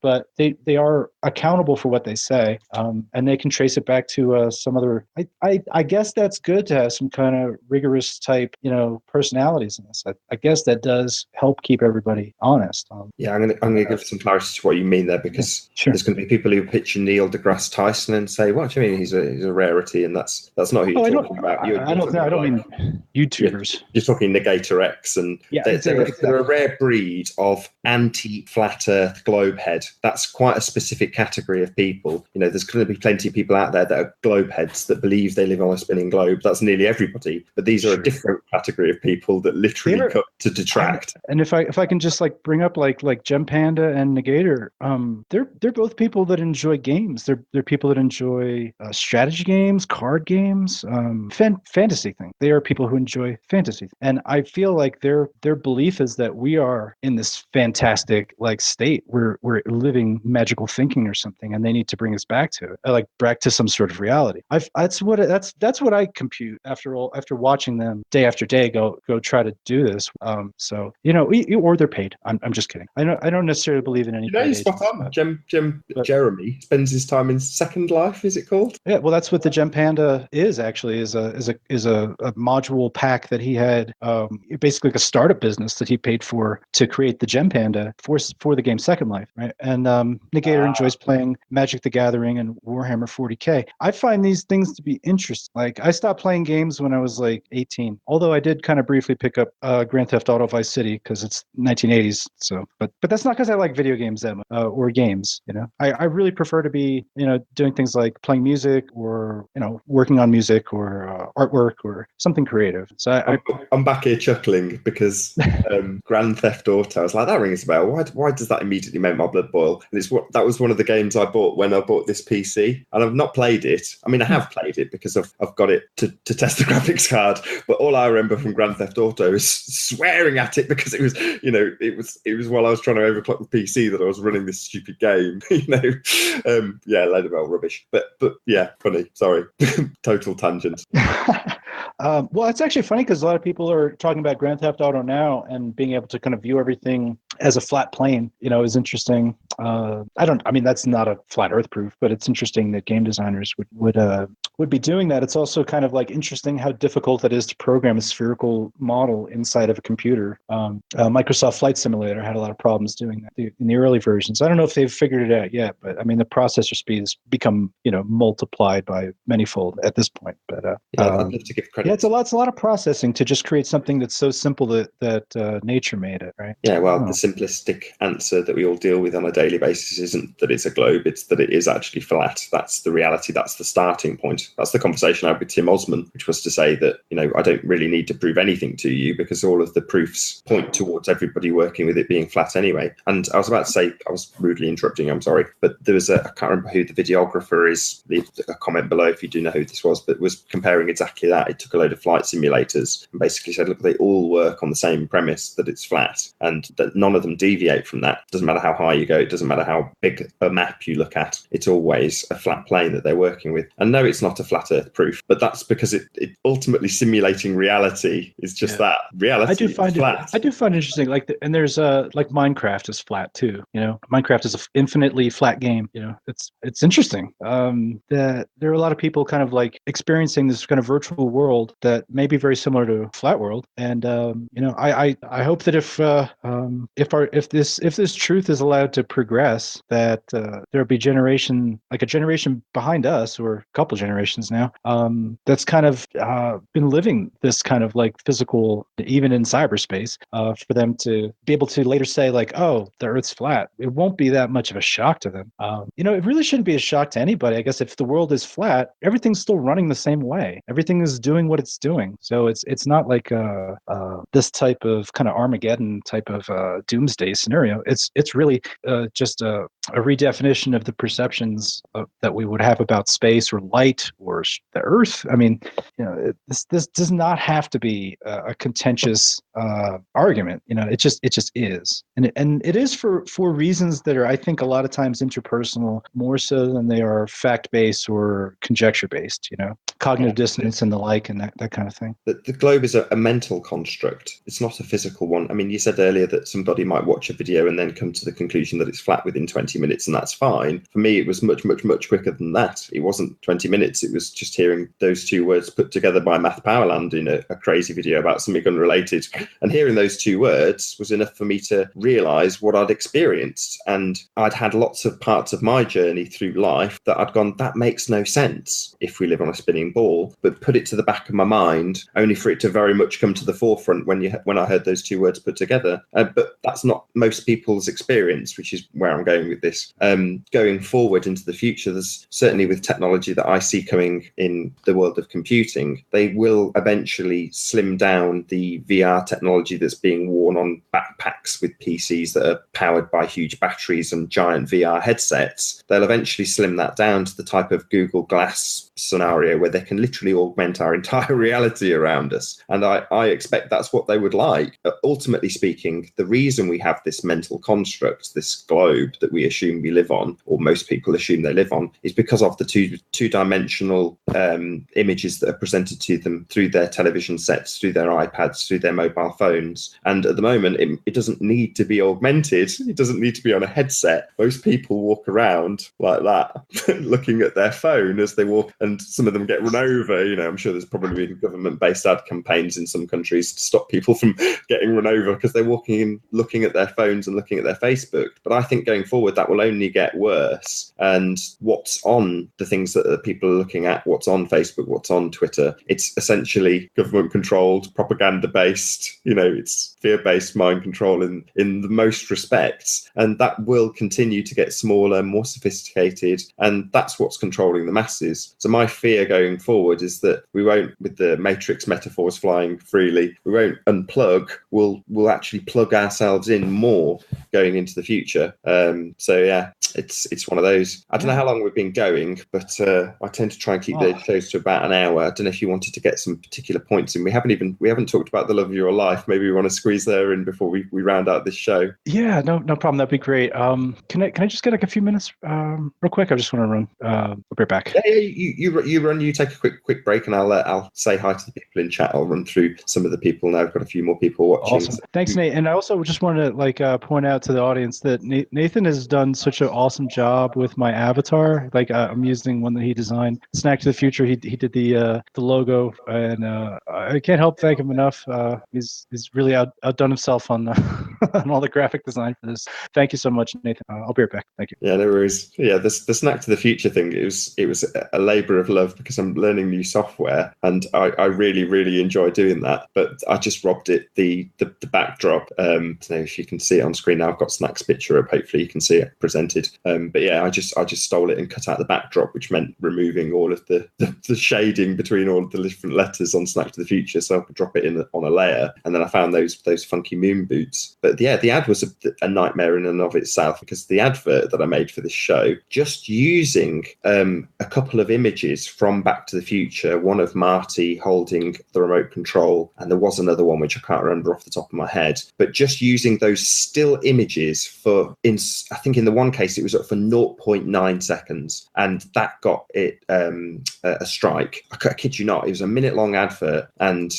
but they are accountable for what they say, and they can trace it back to some other. I guess that's good to have some kind of rigorous type, you know, personalities in this. I guess that does help keep everybody honest. Yeah, I'm gonna give some clarity to what you mean there, because there's going to be people who picture Neil deGrasse Tyson and say, "What do you mean he's a rarity?" And that's not who you're talking about. I don't mean YouTubers. You're talking Negator X, and they're a rare breed of anti-flat Earth globe head. That's quite a specific category of people. You know, there's going to be plenty of people out there that are globe heads that believe they live on a spinning globe. That's nearly everybody. But these are a different category of people that literally come to detract. And if I can just like bring up like Gem Panda and Negator, they're both people that enjoy games. They're people that enjoy strategy games, card games, fantasy things. They are people who enjoy fantasy, and I feel like their belief is that we are in this fantastic like state. We're living magical thinking or something, and they need to bring us back to it, like back to some sort of reality. That's what I compute after watching them day after day go try to do this. So or they're paid. I'm just kidding. I don't necessarily believe in any. You're spot on. Jeremy spends his time in Second Life. Is it called? Yeah, well, that's what the Gem Panda is actually. Is a module pack that he had, basically like a startup business that he paid for to create the Gem Panda for the game Second Life, right? And Negator enjoys playing Magic the Gathering and Warhammer 40K. I find these things to be interesting. Like I stopped playing games when I was like 18, although I did kind of briefly pick up Grand Theft Auto Vice City because it's 1980s. So, but that's not because I like video games that much, or games. I really prefer to be doing things like playing music or working on music or artwork or something creative. So I'm back here chuckling because Grand Theft Auto. I was like, that rings a bell. Why does that immediately make my blood boil? And that was one of the games I bought when I bought this PC, and I've not played it. I mean, I have played it because I've got it to test the graphics card. But all I remember from Grand Theft Auto is swearing at it because it was while I was trying to overclock the PC that I was running this stupid game. Load of old rubbish. But yeah, funny. Sorry, total tangent. Well, it's actually funny because a lot of people are talking about Grand Theft Auto now and being able to kind of view everything as a flat plane, is interesting. That's not a flat earth proof, but it's interesting that game designers would be doing that. It's also kind of like interesting how difficult it is to program a spherical model inside of a computer. Microsoft Flight Simulator had a lot of problems doing that in the early versions. I don't know if they've figured it out yet, but I mean, the processor speed has become, multiplied by manyfold at this point. But I'd love to give credit. Yeah, it's a lot of processing to just create something that's so simple that nature made it, right? Yeah, well, the simplistic answer that we all deal with on a daily basis isn't that it's a globe, it's that it is actually flat. That's the reality. That's the starting point. That's the conversation I had with Tim Osman, which was to say that, I don't really need to prove anything to you because all of the proofs point towards everybody working with it being flat anyway. And I was about to say, I was rudely interrupting, I'm sorry, but there was I can't remember who the videographer is, leave a comment below if you do know who this was, but was comparing exactly that. It took a load of flight simulators and basically said, look, they all work on the same premise that it's flat and that none of them deviate from that. Doesn't matter how high you go, it doesn't matter how big a map you look at, it's always a flat plane that they're working with. And no, it's not a flat earth proof, but that's because it ultimately simulating reality is just that. Reality I do find flat. I do find it interesting, and there's like Minecraft is flat too. Minecraft is an infinitely flat game. It's interesting that there are a lot of people kind of like experiencing this kind of virtual world that may be very similar to flat world. And I hope that if this truth is allowed to progress, that there'll be a generation behind us, or a couple generations now, that's kind of been living this kind of like physical, even in cyberspace, for them to be able to later say like, oh, the Earth's flat. It won't be that much of a shock to them. It really shouldn't be a shock to anybody. I guess if the world is flat, everything's still running the same way. Everything is doing what it's doing. So it's not like this type of kind of Armageddon type of doomsday scenario. It's really just a redefinition of the perceptions that we would have about space or light or the Earth. I mean, this does not have to be a contentious argument. It just is, and it is for reasons that are, I think, a lot of times interpersonal more so than they are fact based or conjecture based. Cognitive dissonance and the like, and that kind of thing. The globe is a mental construct. It's not a physical one. I mean, you said earlier that somebody might watch a video and then come to the conclusion that it's flat within 20 minutes, and that's fine. For me, it was much, much, much quicker than that. It wasn't 20 minutes. It was just hearing those two words put together by Math Powerland in a crazy video about something unrelated. And hearing those two words was enough for me to realise what I'd experienced. And I'd had lots of parts of my journey through life that I'd gone, that makes no sense if we live on a spinning ball, but put it to the back of my mind, only for it to very much come to the forefront when I heard those two words put together. But that's not most people's experience, which is where I'm going with this. Going forward into the future, there's certainly with technology that I see coming in the world of computing, they will eventually slim down the VR technology that's being worn on backpacks with PCs that are powered by huge batteries and giant VR headsets. They'll eventually slim that down to the type of Google Glass scenario where they can literally augment our entire reality around us. And I expect that's what they would like. Ultimately speaking, the reason we have this mental construct, this globe that we assume we live on, or most people assume they live on, is because of the two-dimensional images that are presented to them through their television sets, through their iPads, through their mobile phones. And at the moment, it doesn't need to be augmented. It doesn't need to be on a headset. Most people walk around like that, looking at their phone as they walk, and some of them get run over. You know, I'm sure there's probably been government-based ad campaigns in some countries to stop people from getting run over because they're walking in, looking at their phones and looking at their Facebook. But I think going forward, that will only get worse. And what's on the things that people are looking at, what's on Facebook, what's on Twitter, it's essentially government-controlled, propaganda-based, you know, it's fear-based mind control in the most respects. And that will continue to get smaller, more sophisticated, and that's what's controlling the masses. So my fear going forward is that we won't, with the Matrix metaphors flying freely, we won't unplug, we'll actually plug ourselves in more going into the future. So yeah, it's one of those. I don't know how long we've been going, but I tend to try and keep the shows to about an hour. I don't know if you wanted to get some particular points in. We haven't talked about the love of your life. Maybe we want to squeeze there in before we round out this show. Yeah, no problem. That'd be great. Can I just get like a few minutes real quick? I just want to run. I'll be right back. Yeah, you run. You take a quick break, and I'll say hi to the people in chat. I'll run through some of the people now. I've got a few more people watching. Awesome. Thanks, Nate. And I also just want to point out to the audience that Nathan has done such an awesome job with my avatar. I'm using one that he designed. Snack to the Future. He did the logo, and I can't help thank him enough. He's really outdone himself on on all the graphic design for this. Thank you so much, Nathan. I'll be right back. Thank you. Yeah, no worries. Yeah, the Snack to the Future thing, it was a labour of love because I'm learning new software, and I really enjoy doing that. But I just robbed it the backdrop. So if you can see it on screen now, I've got Snack's picture up. Hopefully you can see it presented. But yeah, I just stole it and cut out the backdrop, which meant removing all of the shading between all of the different letters on Snack to the Future, so I could drop it in on a layer. And then I found those funky moon boots. But yeah, the ad was a nightmare in and of itself, because the advert that I made for this show, just using a couple of images from Back to the Future, one of Marty holding the remote control, and there was another one which I can't remember off the top of my head, but just using those still images I think in the one case it was up for 0.9 seconds, and that got it a strike. I kid you not, it was a minute-long advert and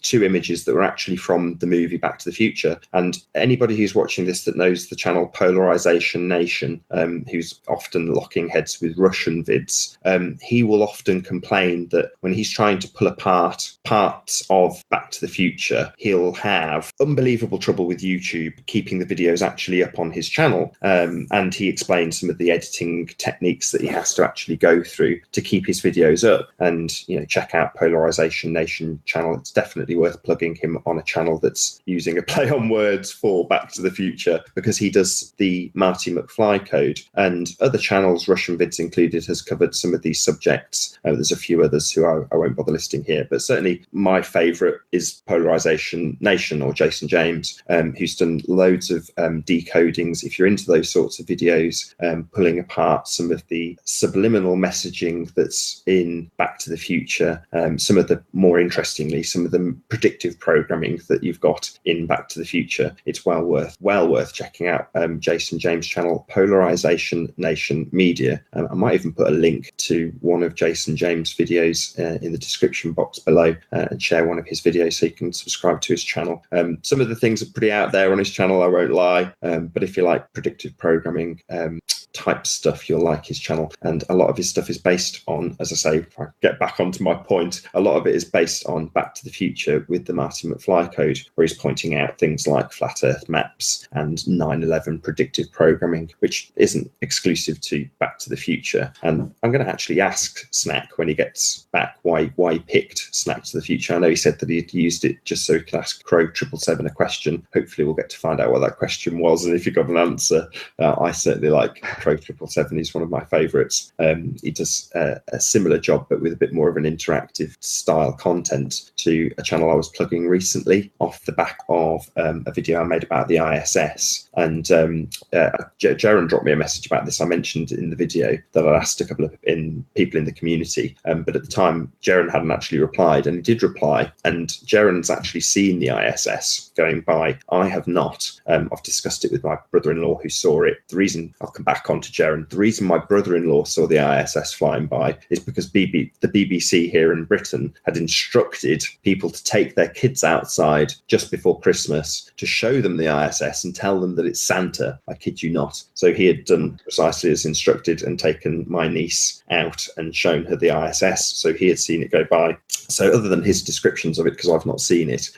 two images that were actually from the movie Back to the Future. And anybody who's watching this that knows the channel Polarization Nation, who's often locking heads with Russian vids, he will often complain that when he's trying to pull apart parts of Back to the Future, he'll have unbelievable trouble with YouTube keeping the videos actually up on his channel. And he explains some of the editing techniques that he has to actually go through to keep his videos up. And, you know, check out Polarization Nation channel. It's definitely worth plugging him on a channel that's using a play on words for Back to the Future, because he does the Marty McFly code, and other channels, Russian Vids included, has covered some of these subjects. There's a few others who I won't bother listing here, but certainly my favourite is Polarization Nation, or Jason James, who's done loads of decodings. If you're into those sorts of videos, pulling apart some of the subliminal messaging that's in Back to the Future, some of the, more interestingly, some of the predictive programming that you've got in Back to the Future, it's well worth checking out Jason James' channel, Polarization Nation Media. I might even put a link to one of Jason James' videos in the description box below, and share one of his videos so you can subscribe to his channel. Some of the things are pretty out there on his channel, I won't lie, but if you like predictive programming type stuff, you'll like his channel. And a lot of his stuff is based on, as I say, if I get back onto my point, a lot of it is based on Back to the Future with the Marty McFly code, where he's pointing out things like flat earth maps and 9/11 predictive programming, which isn't exclusive to Back to the Future. And I'm going to actually ask Snack when he gets back why he picked Snack to the Future. I know he said that he'd used it just so he could ask Crow 777 a question. Hopefully we'll get to find out what that question was, and if you got an answer, I certainly like Pro 777. He's one of my favourites. He does a similar job, but with a bit more of an interactive style content to a channel I was plugging recently off the back of a video I made about the ISS. And Jaron dropped me a message about this. I mentioned in the video that I asked a couple of people in the community, but at the time, Jaron hadn't actually replied, and he did reply. And Jaron's actually seen the ISS going by. I have not. I've discussed it with my brother-in-law who saw it. The reason, I'll come back on to Jaron, the reason my brother-in-law saw the ISS flying by is because the BBC here in Britain had instructed people to take their kids outside just before Christmas to show them the ISS and tell them that it's Santa. I kid you not. So he had done precisely as instructed and taken my niece out and shown her the ISS. So he had seen it go by. So other than his descriptions of it, because I've not seen it,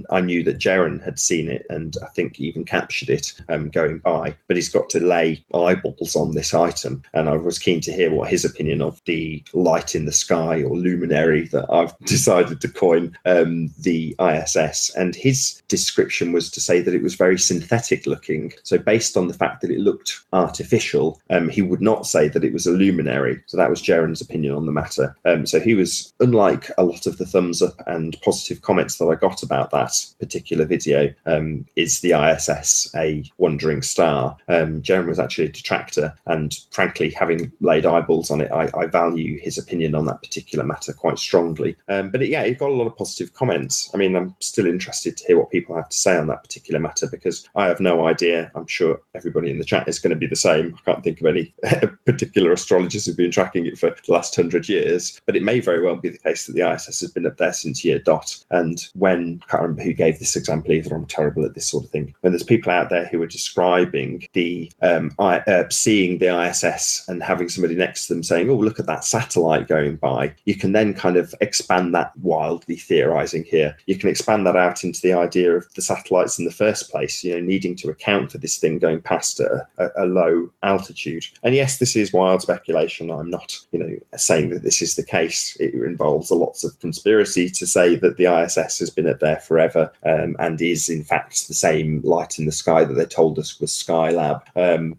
I knew that Jaron had seen it, and I think he even captured it going by. But he's got to lay eyeballs on this item, and I was keen to hear what his opinion of the light in the sky or luminary that I've decided to coin the ISS. And his description was to say that it was very synthetic looking. So based on the fact that it looked artificial, he would not say that it was a luminary. So that was Jaron's opinion on the matter. So he was, unlike a lot of the thumbs up and positive comments that I got about that particular video, is the ISS a wandering star? Jaron was actually a detractor, and frankly, having laid eyeballs on it, I value his opinion on that particular matter quite strongly. But it got a lot of positive comments. I mean, I'm still interested to hear what people have to say on that particular matter, because I have no idea. I'm sure everybody in the chat is going to be the same. I can't think of any particular astrologers who've been tracking it for the last 100 years, but it may very well be the case that the ISS has been up there since year dot. And when, I can't remember who gave this example either, I'm terrible at this sort of thing, when there's people out there who are describing the seeing the ISS and having somebody next to them saying, oh, look at that satellite going by, you can then kind of expand that, wildly theorizing here, you can expand that out into the idea of the satellites in the first place, needing to account for this thing going past a low altitude. And yes, this is wild speculation. I'm not, saying that this is the case. It involves lots of conspiracy to say that the ISS has been up there forever, and is in fact the same light in the sky that they told us was Skylab.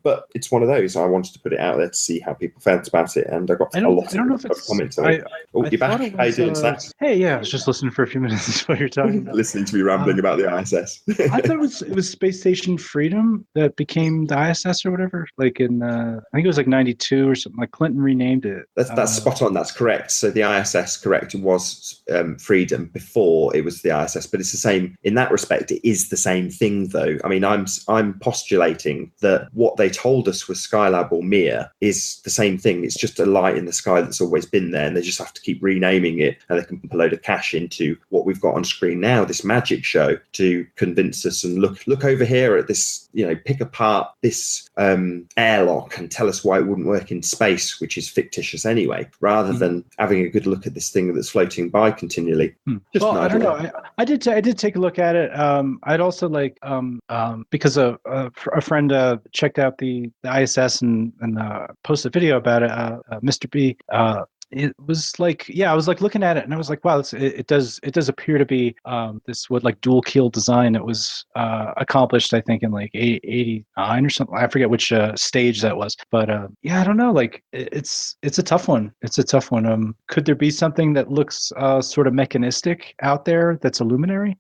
But it's one of those. I wanted to put it out there to see how people felt about it, and I got a lot of comments on it. You're back. How you doing, Sat? Hey, yeah, I was just listening for a few minutes while you're talking about listening to me rambling about the ISS. I thought it was Space Station Freedom that became the ISS or whatever. Like in I think it was like 92 or something. Like Clinton renamed it. That's spot on. That's correct. So the ISS, correct, was Freedom before it was the ISS, but it's the same in that respect. It is the same thing, though. I mean, I'm postulating that what they told us was Skylab or Mir is the same thing. It's just a light in the sky that's always been there, and they just have to keep renaming it, and they can pump a load of cash into what we've got on screen now, this magic show, to convince us and look over here at this, pick apart this airlock and tell us why it wouldn't work in space, which is fictitious anyway, rather than having a good look at this thing that's floating by continually. Well, I don't know. I did take a look at it. I'd also because a friend checked out the ISS and posted a video about it. Mr. B. It was like, I was like looking at it and I was like, wow, it does appear to be this dual keel design that was accomplished, I think, in like 89 or something. I forget which stage that was, but I don't know. Like it's a tough one. It's a tough one. Could there be something that looks sort of mechanistic out there that's a luminary?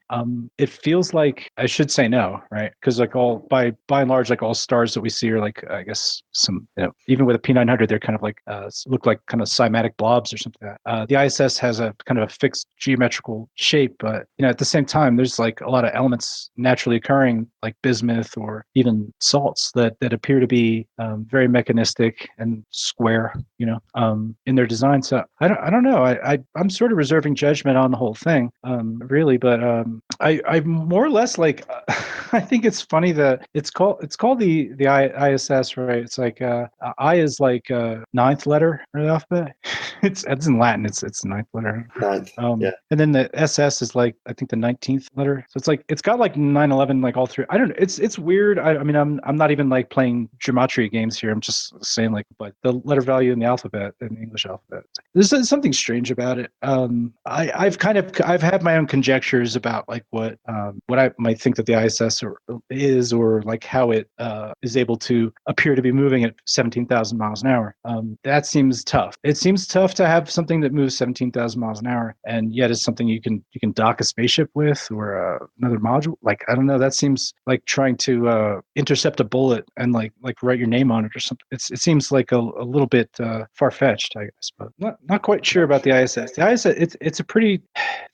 It feels like I should say no, right? Because like by and large, like all stars that we see are like, I guess some, even with a P900, they're kind of like look like kind of cymatic blobs or something like that. The ISS has a kind of a fixed geometrical shape, but at the same time, there's like a lot of elements naturally occurring, like bismuth or even salts that appear to be very mechanistic and square, in their design. So I don't know. I'm sort of reserving judgment on the whole thing, really. But I more or less like. I think it's funny that it's called the ISS, right? It's like I is like ninth letter of the alphabet. it's in Latin. It's ninth letter. Ninth. Yeah. And then the SS is like I think the 19th letter. So it's like it's got like 9/11 like all through. I don't know. It's weird. I mean I'm not even like playing gematria games here. I'm just saying like but the letter value in the alphabet in the English alphabet. There's something strange about it. I've had my own conjectures about like what I might think that the ISS is or like how it is able to appear to be moving at 17,000 miles an hour. That seems tough. It seems tough to have something that moves 17,000 miles an hour and yet is something you can dock a spaceship with or another module. Like I don't know. That seems like trying to intercept a bullet and like write your name on it or something. It seems like a little bit far fetched, I guess, but not quite sure about the ISS. The ISS it's a pretty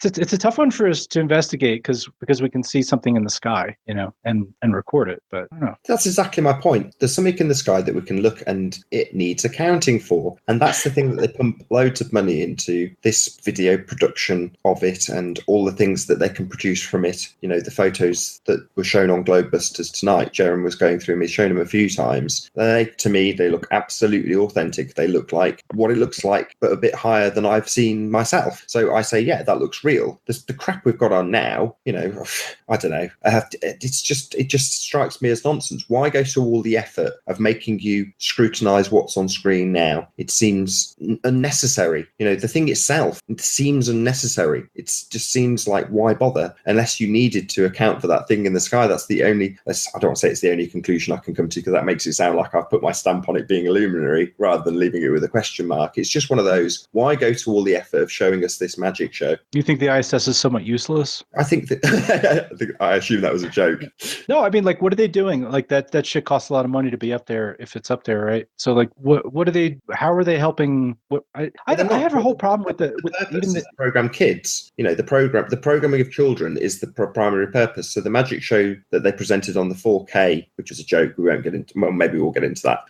it's a tough one for us to investigate because we can see something in the sky, you know, and record it. But I don't know. That's exactly my point. There's something in the sky that we can look and it needs accounting for. And that's the thing that they pump loads of money into this video production of it and all the things that they can produce from it. You know, the photos that were shown on Globebusters tonight, Jeremy was going through them. He's shown them a few times. To me, they look absolutely authentic. They look like what it looks like, but a bit higher than I've seen myself. So I say, yeah, that looks real. The crap we've got on now, you know, I don't know. It just strikes me as nonsense. Why go through all the effort of making you scrutinize what's on screen now? It seems unnecessary. You know, the thing itself, it seems unnecessary. It just seems like, why bother? Unless you needed to account for that thing in the sky. That's the only, I don't want to say it's the only conclusion I can come to because that makes it sound like I've put my stamp on it being a luminary rather than leaving it with a question mark. It's just one of those, why go to all the effort of showing us this magic show? You think the ISS is somewhat useless? I think that I assume that was a joke. No, I mean, like, what are they doing? Like that shit costs a lot of money to be up there if it's up there, right? So, like, what are they? How are they helping? I have a whole problem with even the program kids. You know, the programming of children is the primary purpose. So the magic show that they presented on the 4K, which was a joke, we won't get into. Well, maybe we'll get into that.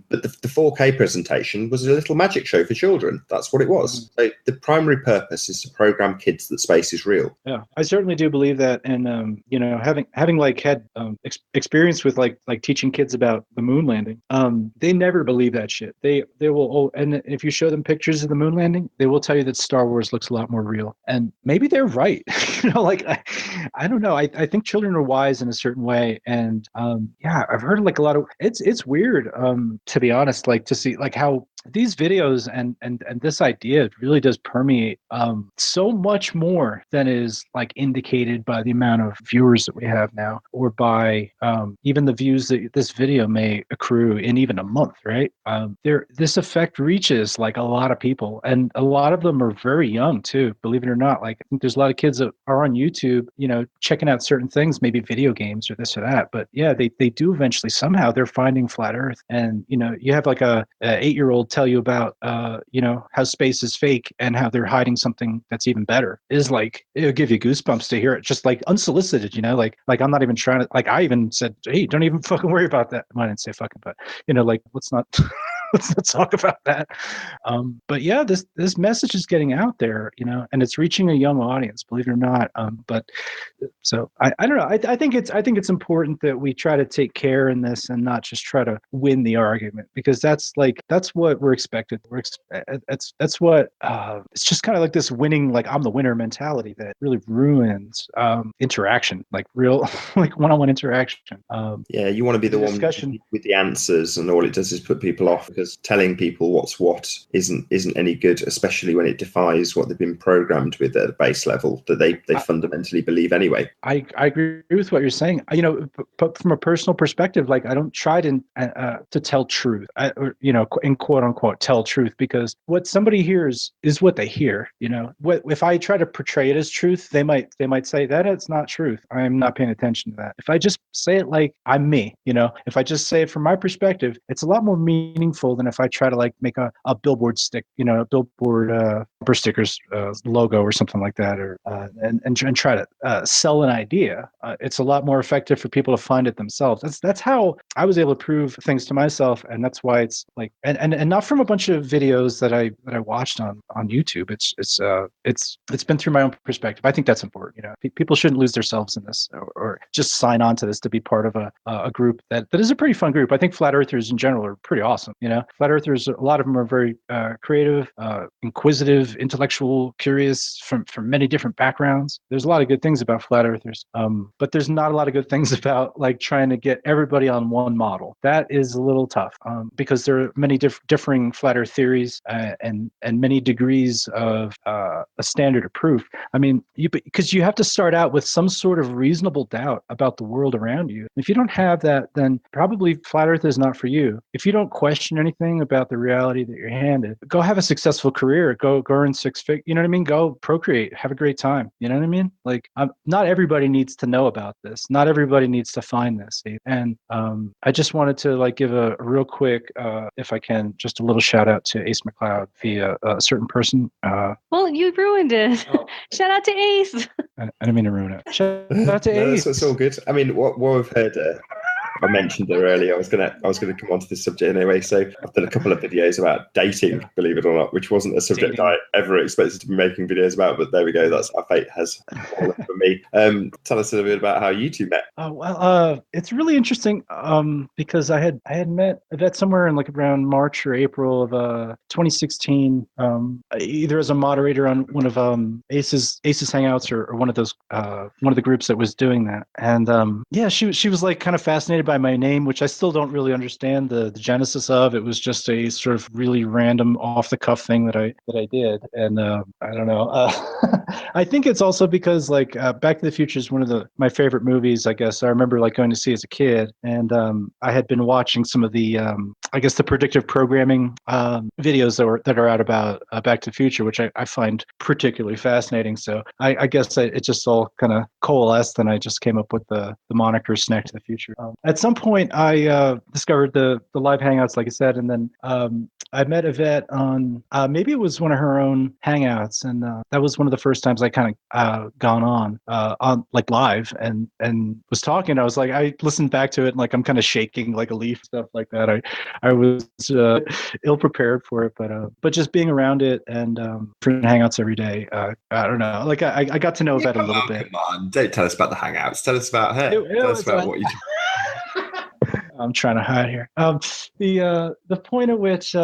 But the 4K presentation was a little magic show for children. That's what it was. So the primary purpose is to program kids that space is real. Yeah, I certainly do believe that, and you know, having like had experience with like teaching kids about the moon landing, they never believe that shit. They will, and if you show them pictures of the moon landing, they will tell you that Star Wars looks a lot more real, and maybe they're right. You know, like I don't know. I think children are wise in a certain way, and yeah, I've heard like a lot of it's weird to be honest, like to see like how these videos and this idea really does permeate so much more than is like indicated by the amount of viewers that we have now, or by even the views that this video may accrue in even a month, right? This effect reaches like a lot of people, and a lot of them are very young too, believe it or not. Like I think there's a lot of kids that are on YouTube, you know, checking out certain things, maybe video games or this or that. But yeah, they do eventually somehow they're finding flat Earth, and you know, you have like a 8-year-old tell you about you know, how space is fake and how they're hiding something that's even better. Is like, it'll give you goosebumps to hear it, just like unsolicited, you know, like I'm not even trying to, like I even said, hey, don't even fucking worry about that. I didn't say fucking, but you know, like let's not let's not talk about that. But yeah, this message is getting out there, you know, and it's reaching a young audience, believe it or not. But so I don't know. I think it's important that we try to take care in this and not just try to win the argument, because that's what we're expected. That's what it's just kind of like this winning, like I'm the winner mentality that really ruins interaction, like real like one-on-one interaction. Yeah, you want to be the discussion one with the answers, and all it does is put people off, because telling people what's what isn't any good, especially when it defies what they've been programmed with at a base level that they fundamentally believe anyway. I agree with what you're saying. You know, but from a personal perspective, like I don't try to tell truth, or you know, in quote unquote tell truth, because what somebody hears is what they hear. You know, what if I try to portray it as truth, they might say that it's not truth. I'm not paying attention to that. If I just say it like I'm me, you know, if I just say it from my perspective, it's a lot more meaningful than if I try to like make a billboard stick, you know, a billboard bumper stickers logo or something like that, or and try to sell an idea. It's a lot more effective for people to find it themselves. That's how I was able to prove things to myself, and that's why it's like and not from a bunch of videos that I watched on YouTube. It's been through my own perspective. I think that's important. You know, people shouldn't lose themselves in this, or just sign on to this to be part of a group that is a pretty fun group. I think flat earthers in general are pretty awesome. You know. Flat earthers, a lot of them are very creative, inquisitive, intellectual, curious from many different backgrounds. There's a lot of good things about flat earthers, but there's not a lot of good things about like trying to get everybody on one model. That is a little tough because there are many differing flat earth theories and many degrees of a standard of proof. I mean, because you have to start out with some sort of reasonable doubt about the world around you. If you don't have that, then probably flat earth is not for you. If you don't question anything about the reality that you're handed, go have a successful career, go earn six figures, you know what I mean? Go procreate, have a great time. You know what I mean? Like, not everybody needs to know about this. Not everybody needs to find this. And I just wanted to like give a real quick, if I can, just a little shout out to Ace McLeod via a certain person. Well, you ruined it. Oh. Shout out to Ace. I didn't mean to ruin it. Shout out to Ace. That's all good. I mean, what I've heard, I mentioned it earlier. I was gonna come on to this subject anyway. So I've done a couple of videos about dating, believe it or not, which wasn't a subject I ever expected to be making videos about. But there we go. That's how fate has fallen for me. Tell us a little bit about how you two met. Oh well, it's really interesting because I had met Yvette somewhere in like around March or April of 2016, either as a moderator on one of Ace's Hangouts or one of those one of the groups that was doing that. And yeah, she was like kind of fascinated by my name, which I still don't really understand the genesis of. It was just a sort of really random off the cuff thing that I did, and I don't know. I think it's also because like Back to the Future is one of my favorite movies. I guess I remember like going to see as a kid, and I had been watching some of the I guess the predictive programming videos that are out about Back to the Future, which I find particularly fascinating. So I guess it just all kind of coalesced, and I just came up with the moniker Snack to the Future. At some point, I discovered the live Hangouts, like I said, and then I met Yvette on maybe it was one of her own Hangouts, and that was one of the first times I kind of gone on like live and was talking. I was like, I listened back to it, and like I'm kind of shaking like a leaf, stuff like that. I was ill prepared for it, but just being around it and for Hangouts every day, I don't know. Like I got to know Yvette a little bit. Come on, don't tell us about the Hangouts. Tell us about her. Tell us about what you. I'm trying to hide here. The point at which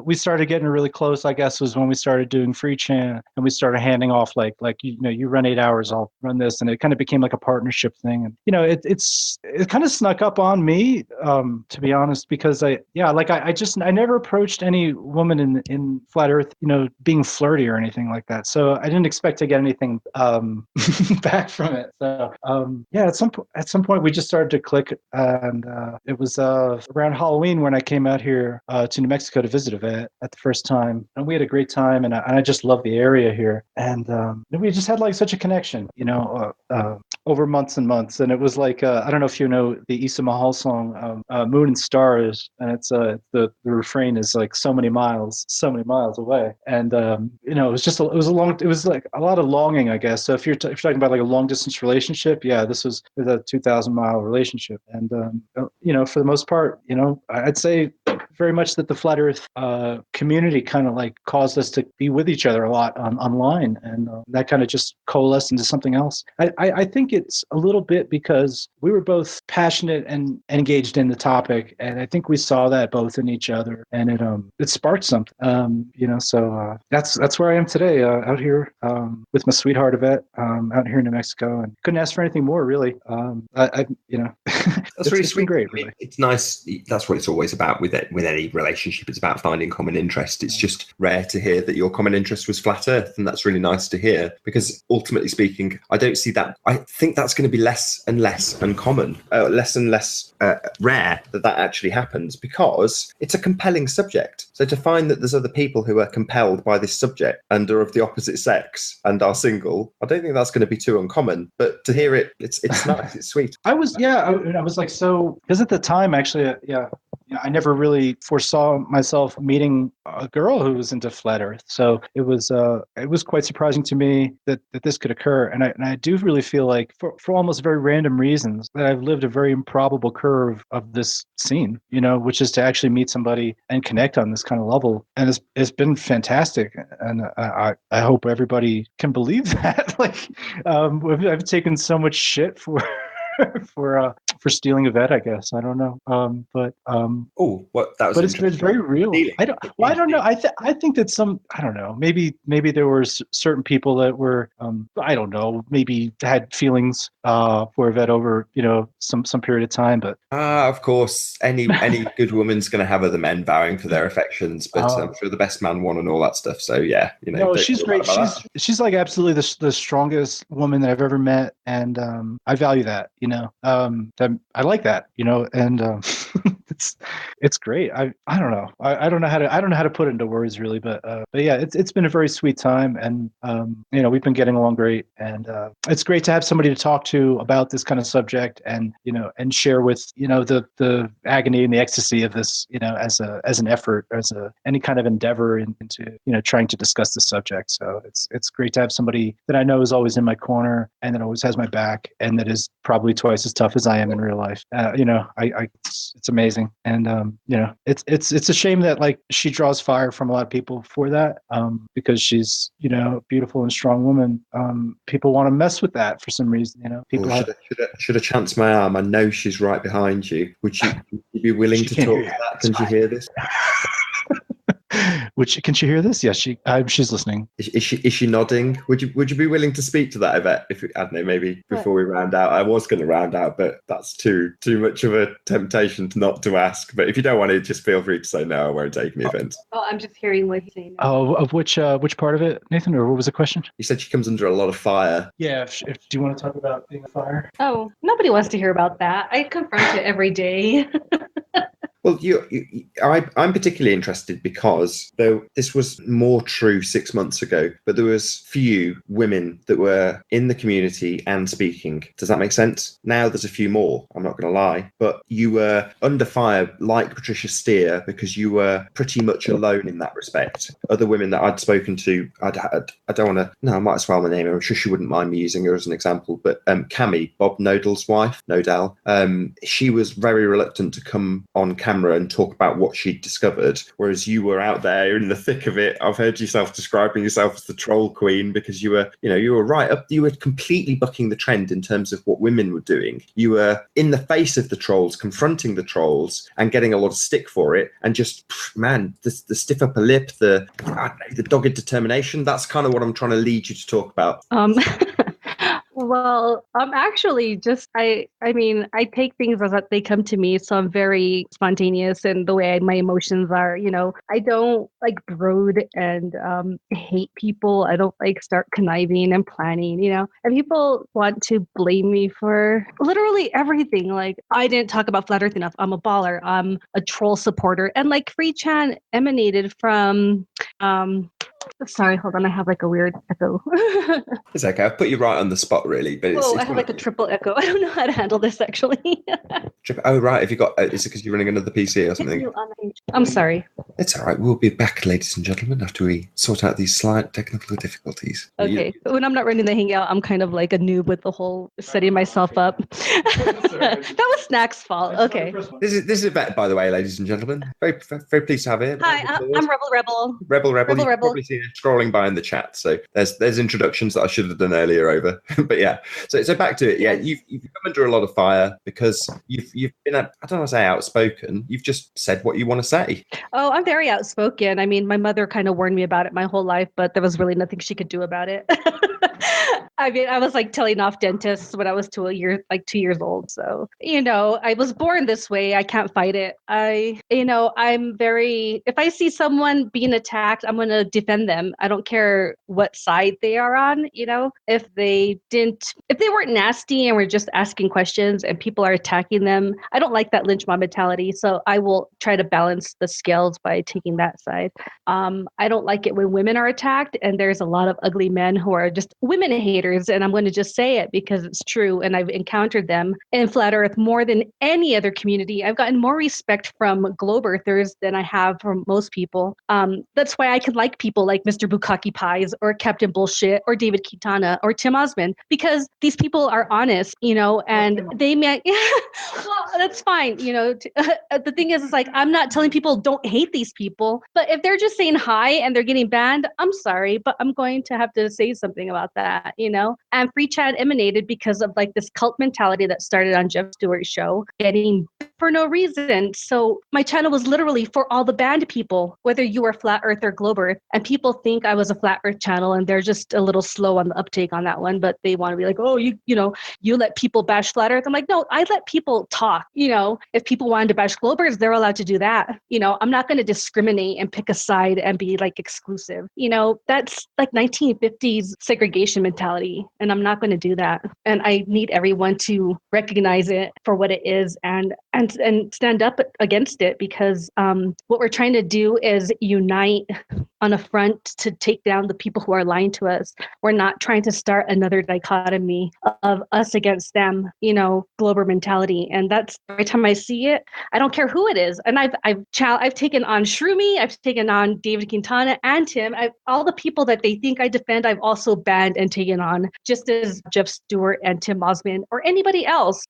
we started getting really close, I guess, was when we started doing free chant and we started handing off like you run 8 hours, I'll run this, and it kind of became like a partnership thing. And it kind of snuck up on me, to be honest, because I never approached any woman in Flat Earth, being flirty or anything like that. So I didn't expect to get anything back from it. So yeah, at some point we just started to click, and it was around Halloween when I came out here to New Mexico to visit Yvette at the first time, and we had a great time, and I just love the area here, and we just had like such a connection, over months and months. And it was like I don't know if you know the Issa Mahal song Moon and Stars, and it's the refrain is like so many miles away, and it was like a lot of longing, I guess. So if you're talking about like a long distance relationship, yeah, this was a 2,000-mile relationship, and for the most part, I'd say very much that the Flat Earth community kind of like caused us to be with each other a lot online, and that kind of just coalesced into something else. I think it's a little bit because we were both passionate and engaged in the topic, and I think we saw that both in each other, and it sparked something. So that's where I am today, out here with my sweetheart Yvette, out here in New Mexico, and couldn't ask for anything more, really. That's really sweet. Great, really. It's nice. That's what it's always about with any relationship. It's about finding common interest. It's just rare to hear that your common interest was flat Earth, and that's really nice to hear, because ultimately speaking, I don't see that. I think that's going to be less and less uncommon, less and less rare that actually happens, because it's a compelling subject. So to find that there's other people who are compelled by this subject and are of the opposite sex and are single, I don't think that's going to be too uncommon. But to hear it, it's nice. It's sweet. I was like, so because at the time, actually, I never really foresaw myself meeting a girl who was into flat Earth. So it was quite surprising to me that this could occur. And I do really feel like for almost very random reasons that I've lived a very improbable curve of this scene, which is to actually meet somebody and connect on this kind of level. And it's been fantastic. And I hope everybody can believe that. Like, I've taken so much shit for for stealing a vet, I guess. I don't know. Oh, what that was But it's very real. Stealing. I don't know. I think that I don't know. Maybe there were certain people that were I don't know. Maybe had feelings for a vet over some period of time. But of course, any good woman's going to have other men vowing for their affections, but I'm sure the best man won and all that stuff. So yeah, no, she's great. She's like absolutely the strongest woman that I've ever met, and I value that. I like that. And it's great. I don't know. I don't know how to put it into words really, but yeah, it's been a very sweet time, and we've been getting along great, and it's great to have somebody to talk to about this kind of subject, and and share with the agony and the ecstasy of this as an effort, as any kind of endeavor into trying to discuss this subject. So it's great to have somebody that I know is always in my corner and that always has my back, and that is probably twice as tough as I am in real life. It's amazing, and it's a shame that like she draws fire from a lot of people for that, because she's a beautiful and strong woman. People want to mess with that for some reason. People should have chanced my arm. I know she's right behind you. Would you be willing to talk to that? Can she hear this? Can she hear this? Yes, she's listening. Is she nodding? Would you be willing to speak to that, Yvette? If I don't know, maybe before we round out. I was going to round out, but that's too much of a temptation not to ask. But if you don't want to, just feel free to say no. I won't take any offense. Oh, I'm just hearing what he's saying. Oh, of which part of it, Nathan, or what was the question? You said she comes under a lot of fire. Yeah. Do you want to talk about being a fire? Oh, nobody wants to hear about that. I confront it every day. Well, I'm particularly interested because though this was more true 6 months ago, but there was few women that were in the community and speaking. Does that make sense? Now there's a few more, I'm not going to lie, but you were under fire like Patricia Steer because you were pretty much alone in that respect. Other women that I'd spoken to, I don't want to, no, I might as well name her. I'm sure she wouldn't mind me using her as an example, but Cammy, Bob Nodell's wife, Nodell, she was very reluctant to come on camera and talk about what she'd discovered, whereas you were out there in the thick of it. I've heard yourself describing yourself as the troll queen because you were right up. You were completely bucking the trend in terms of what women were doing. You were in the face of the trolls, confronting the trolls, and getting a lot of stick for it. And just the stiff upper lip, the dogged determination. That's kind of what I'm trying to lead you to talk about. Well, I'm actually just, I mean, I take things as they come to me. So I'm very spontaneous in the way my emotions are, I don't like brood and hate people. I don't like start conniving and planning, and people want to blame me for literally everything. Like I didn't talk about Flat Earth enough. I'm a baller. I'm a troll supporter. And like Free Chan emanated from, sorry, hold on. I have like a weird echo. It's okay. I've put you right on the spot, really. But it's I have like a triple echo. I don't know how to handle this, actually. Oh, right. Have you got? Is it because you're running another PC or something? I'm sorry. It's all right. We'll be back, ladies and gentlemen, after we sort out these slight technical difficulties. Okay. When I'm not running the Hangout, I'm kind of like a noob with the whole setting myself up. That was Snack's fault. Okay. This is Yvette, by the way, ladies and gentlemen. Very, very pleased to have you. Hi, I'm Rebel. Rebel. You've probably seen her scrolling by in the chat. So there's introductions that I should have done earlier over. But yeah. So back to it. Yeah, you've come under a lot of fire because you've been, I don't want to say outspoken. You've just said what you want to say. Oh, I'm very outspoken. I mean, my mother kind of warned me about it my whole life, but there was really nothing she could do about it. I mean, I was like telling off dentists when I was 2 years old. So, I was born this way. I can't fight it. I'm very, if I see someone being attacked, I'm going to defend them. I don't care what side they are on, if they weren't nasty and were just asking questions and people are attacking them. I don't like that lynch mob mentality. So I will try to balance the scales by taking that side. I don't like it when women are attacked, and there's a lot of ugly men who are just women haters. And I'm going to just say it because it's true. And I've encountered them in Flat Earth more than any other community. I've gotten more respect from globe earthers than I have from most people. That's why I can like people like Mr. Bukkake Pies or Captain Bullshit or David Kitana or Tim Osmond, because these people are honest, and they may, well, that's fine. The thing is, it's like, I'm not telling people don't hate these people, but if they're just saying hi and they're getting banned, I'm sorry, but I'm going to have to say something about that. that, and free chat emanated because of like this cult mentality that started on Jeff Stewart's show, getting for no reason. So my channel was literally for all the banned people, whether you were flat earth or globe earth. And people think I was a flat earth channel, and they're just a little slow on the uptake on that one, but they want to be like, oh, you let people bash flat earth. I'm like, no, I let people talk. If people wanted to bash globe earth, they're allowed to do that. I'm not going to discriminate and pick a side and be like exclusive. That's like 1950s segregation mentality, and I'm not going to do that. And I need everyone to recognize it for what it is and stand up against it, because what we're trying to do is unite on a front to take down the people who are lying to us. We're not trying to start another dichotomy of us against them, global mentality. And that's every time I see it, I don't care who it is. And I've taken on Shroomy, I've taken on David Quintana and Tim. All the people that they think I defend, I've also banned and taken on, just as Jeff Stewart and Tim Osmond or anybody else,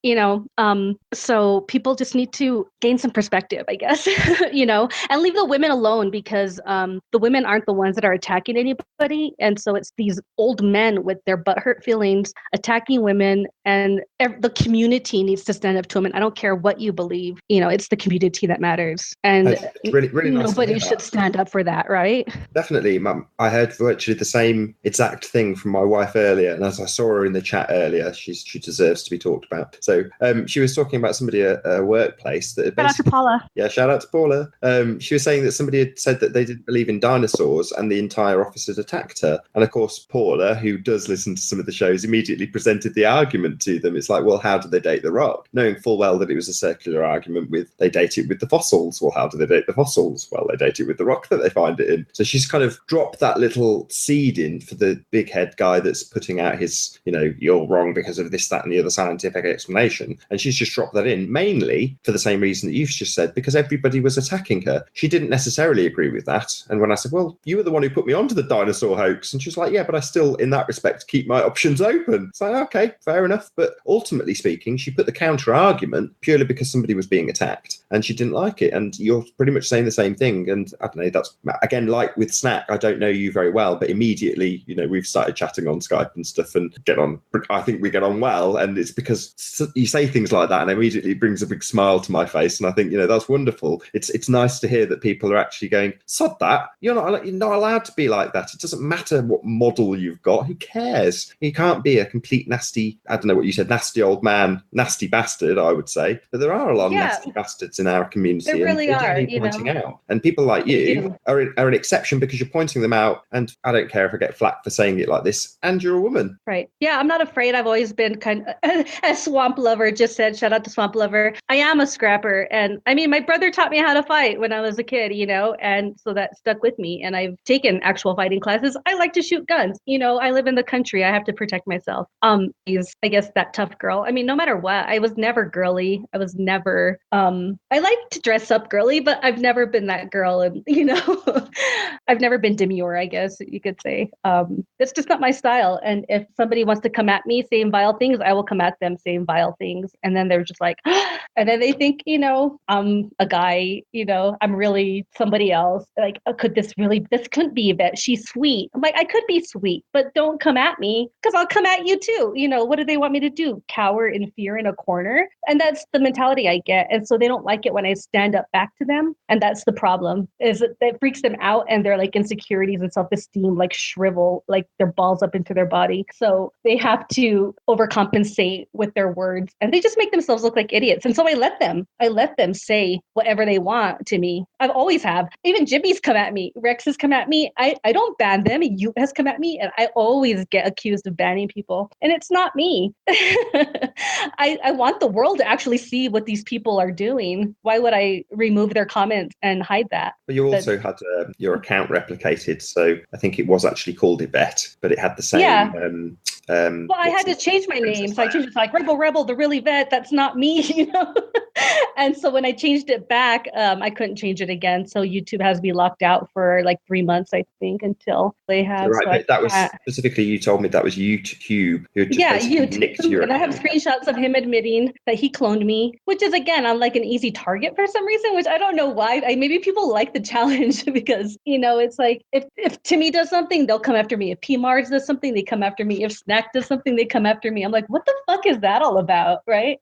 so people just need to gain some perspective, I guess, and leave the women alone, because the women aren't the ones that are attacking anybody. And so it's these old men with their butthurt feelings attacking women, and the community needs to stand up to them. And I don't care what you believe, it's the community that matters. And it's really nice nobody should stand up for that, right? Definitely, Mum. I heard virtually the same exact thing from my wife earlier, and as I saw her in the chat earlier, she deserves to be talked about. So she was talking about somebody at a workplace that had shout out to Paula. Yeah, shout out to Paula. She was saying that somebody had said that they didn't believe in dinosaurs, and the entire office had attacked her. And of course, Paula, who does listen to some of the shows, immediately presented the argument to them. It's like, well, how do they date the rock? Knowing full well that it was a circular argument with they date it with the fossils. Well, how do they date the fossils? Well, they date it with the rock that they find it in. So she's kind of dropped that little seed in for the big head guy that's putting out his, you're wrong because of this, that, and the other scientific explanation. And she's just dropped that in, mainly for the same reason that you've just said, because everybody was attacking her. She didn't necessarily agree with that. And when I said, well, you were the one who put me onto the dinosaur hoax, and she was like, yeah, but I still, in that respect, keep my options open. It's like, okay, fair enough. But ultimately speaking, she put the counter argument purely because somebody was being attacked and she didn't like it. And you're pretty much saying the same thing. And I don't know, that's, again, like with Snack, I don't know you very well, but immediately, we've started chatting on Skype and stuff and I think we get on well. And it's because you say things like that and immediately it brings a big smile to my face. And I think, that's wonderful. It's nice to hear that people are actually going, sod that. You're not allowed to be like that. It doesn't matter what model you've got. Who cares? You can't be a complete nasty, I don't know what you said, nasty old man, nasty bastard, I would say. But there are a lot of nasty bastards in our community. There really are. Pointing out. And people like you are an exception because you're pointing them out. And I don't care if I get flack for saying it like this. And you're a woman. Right. Yeah, I'm not afraid. I've always been kind of, as Swamp Lover just said, shout out to Swamp Lover. I am a scrapper. And I mean, my brother taught me how to fight when I was a kid, and so that stuck with me. And I've taken actual fighting classes. I like to shoot guns. I live in the country. I have to protect myself. I guess that tough girl. I mean, no matter what, I was never girly. I was never, I like to dress up girly, but I've never been that girl. And, I've never been demure, I guess you could say. It's just not my style. And if somebody wants to come at me saying vile things, I will come at them saying vile things. And then they're just like, and then they think, I'm a guy, I'm really somebody else. Like, this couldn't be Yvette. She's sweet. I'm like, I could be sweet, but don't come at me because I'll come at you too. What do they want me to do? Cower in fear in a corner? And that's the mentality I get. And so they don't like it when I stand up back to them. And that's the problem, is that freaks them out, and their like insecurities and self-esteem like shrivel, like their balls up into their body. So they have to overcompensate with their words, and they just make themselves look like idiots. And so I let them say whatever they want to me. I've always have. Even Jimmy's come at me. Rex has come at me. I don't ban them. You has come at me, and I always get accused of banning people. And it's not me. I want the world to actually see what these people are doing. Why would I remove their comments and hide that? But you also had your account replicated, so I think it was actually called Yvette, but it had the same. Yeah. Well, I had to change my name, so I changed it to like Rebel, the real Yvette. That's not me, And so when I changed it back, I couldn't change it again. So YouTube has me locked out for like 3 months, I think, until they have. Right, So but that was can't. specifically, you told me that was YouTube who just basically nicked YouTube. your And I have account. screenshots of him admitting that he cloned me, which is, again, I'm like an easy target for some reason, which I don't know why. Maybe people like the challenge because, it's like if Timmy does something, they'll come after me. If P Mars does something, they come after me. If Snack does something, they come after me. I'm like, what the fuck is that all about? Right?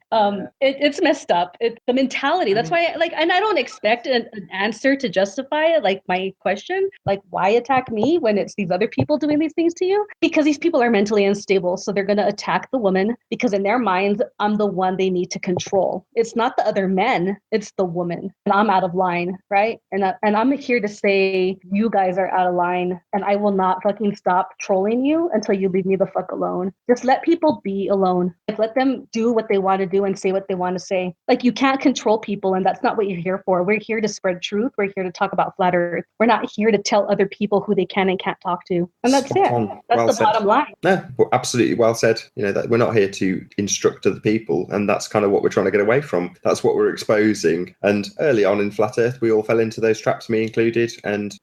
It's messed up. The mentality. That's why, and I don't expect an answer to justify it. Like my question, like, why attack me when it's these other people doing these things to you? Because these people are mentally unstable. So they're going to attack the woman because in their minds, I'm the one they need to control. It's not the other men, it's the woman. And I'm out of line, right? And I'm here to say, you guys are out of line and I will not fucking stop trolling you until you leave me the fuck alone. Just let people be alone. Like, let them do what they want to do and say what they want to say. Like, you can't control people, and that's not what you're here for. We're here to spread truth. We're here to talk about flat earth. We're not here to tell other people who they can and can't talk to. And that's Spot it. on. That's Well the said. bottom line. No, absolutely well said. That we're not here to instruct other people, and that's kind of what we're trying to get away from. That's what we're exposing. And early on in Flat Earth, we all fell into those traps, me included. And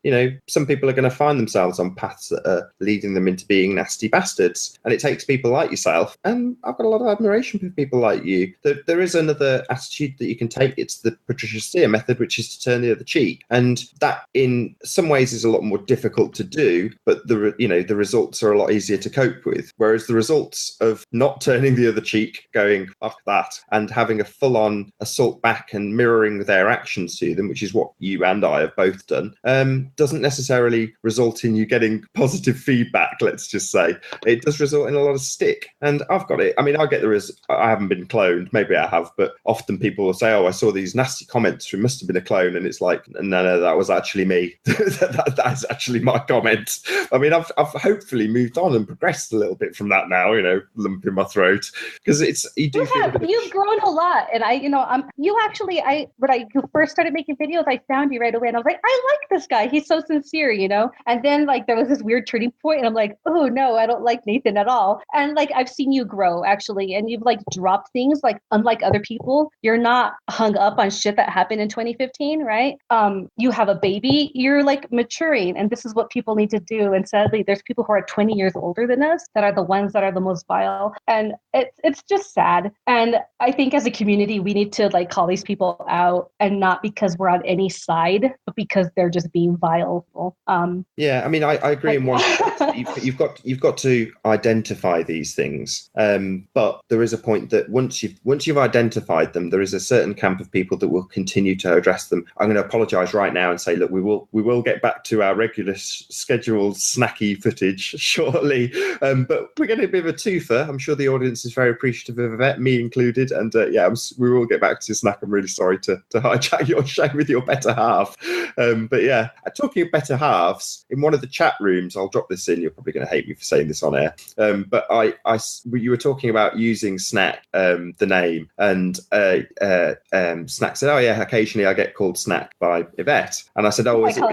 some people are going to find themselves on paths that are leading them into being nasty bastards. And it takes people like yourself. And I've got a lot of admiration for people like you. There is another attitude that you can take. It's the Patricia Steer method, which is to turn the other cheek. And that, in some ways, is a lot more difficult to do. But the results are a lot easier to cope with. Whereas the results of not turning the other cheek, going fuck that, and having a full-on assault back and mirroring their actions to them, which is what you and I have both done, doesn't necessarily result in you getting positive feedback. Let's just say it does result in a lot of stick. And I've got it. I mean, I get I haven't been cloned. Maybe I have, but often people will say, "Oh, I saw these nasty comments. It must have been a clone." And it's like, no, that was actually me. That's actually my comment. I mean, I've hopefully moved on and progressed a little bit from that now. Lump in my throat, because you've grown a lot. And when you first started making videos, I found you right away, and I was like, I like this guy. He's so sincere, And then there was this weird turning point, and I'm like, oh no, I don't like Nathan at all. And I've seen you grow actually, and you've dropped things. Unlike other people, you're not hung up on shit that happened in 2015, right? You have a baby, you're maturing, and this is what people need to do. And sadly, there's people who are 20 years older than us that are the ones that are the most vile, and it's just sad. And I think as a community, we need to call these people out, and not because we're on any side, but because they're just being vile. Yeah, I mean, I agree in one. You've got to identify these things, but there is a point that once you've identified them, there is a certain camp of people that will continue to address them. I'm going to apologise right now and say, look, we will get back to our regular scheduled snacky footage shortly, but we're getting a bit of a twofer. I'm sure the audience is very appreciative of it, me included, and we will get back to Snack. I'm really sorry to hijack your show with your better half, but yeah, talking of better halves, in one of the chat rooms, I'll drop this in. You're probably going to hate me for saying this on air, but you were talking about using Snack, the name, and Snack said, "Oh yeah, occasionally I get called Snack by Yvette," and I said, "Oh, is it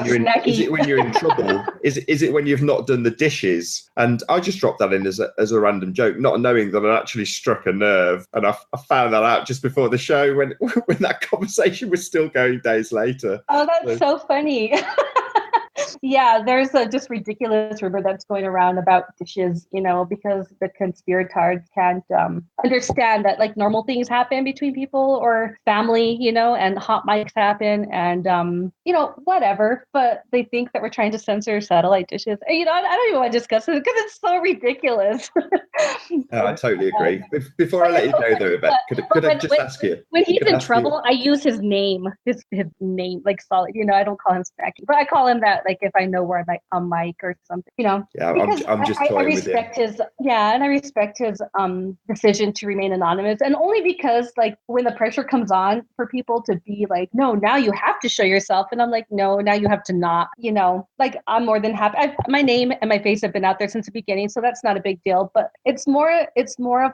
when you're in trouble? Is it when you've not done the dishes?" And I just dropped that in as a random joke, not knowing that I actually struck a nerve, and I found that out just before the show when that conversation was still going days later. Oh, that's so funny. Yeah, there's a just ridiculous rumor that's going around about dishes, because the conspirators can't understand that normal things happen between people or family, and hot mics happen and, whatever. But they think that we're trying to censor satellite dishes. I don't even want to discuss it because it's so ridiculous. I totally agree. Before I let you go though, Yvette, could I just ask you? When he's in trouble, I use his name, his name, solid. I don't call him Snacky, but I call him that if I know where I'm on mic or something, Yeah, I'm just toying with you. And I respect his decision to remain anonymous, and only because when the pressure comes on for people to be no, now you have to show yourself, and I'm no, now you have to not. I'm more than happy. My name and my face have been out there since the beginning, so that's not a big deal. But it's more of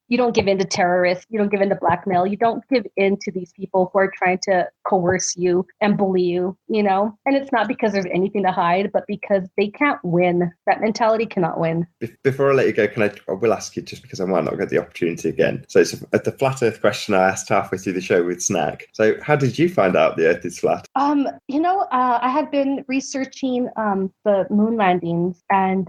you don't give in to terrorists, you don't give in to blackmail, you don't give in to these people who are trying to coerce you and bully you, and it's not because there's anything to hide, but because they can't win. That mentality cannot win. Before I let you go, I will ask you, just because I might not get the opportunity again. So it's the flat Earth question I asked halfway through the show with Snack. So how did you find out the Earth is flat? I had been researching the moon landings, and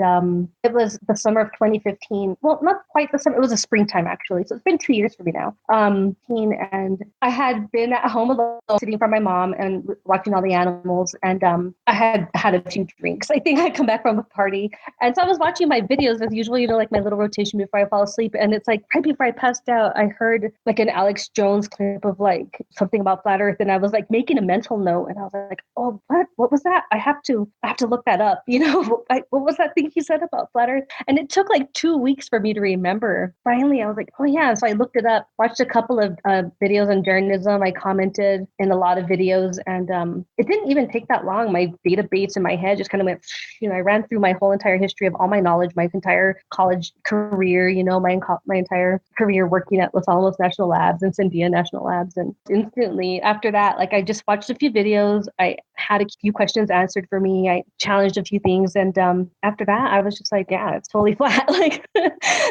it was the summer of 2015. Well, not quite the summer. It was a springtime, actually. So it's been 2 years for me now. And I had been at home alone, sitting from my mom and watching all the animals. And I had had a few drinks. I think I'd come back from a party. And so I was watching my videos as usual, like my little rotation before I fall asleep. And it's like right before I passed out, I heard like an Alex Jones clip of like something about flat Earth. And I was like making a mental note. And I was like, oh, what was that? I have to look that up. What was that thing he said about flat Earth? And it took like 2 weeks for me to remember. Finally, I was like, oh yeah. So I looked it up, watched a couple of videos on journalism. I commented in a lot of videos, and it didn't even take that long. My database in my head just kind of went, I ran through my whole entire history of all my knowledge, my entire college career, my entire career working at Los Alamos National Labs and Sandia National Labs. And instantly after that, like I just watched a few videos. I had a few questions answered for me. I challenged a few things. And after that, I was just like, yeah, it's totally flat. Like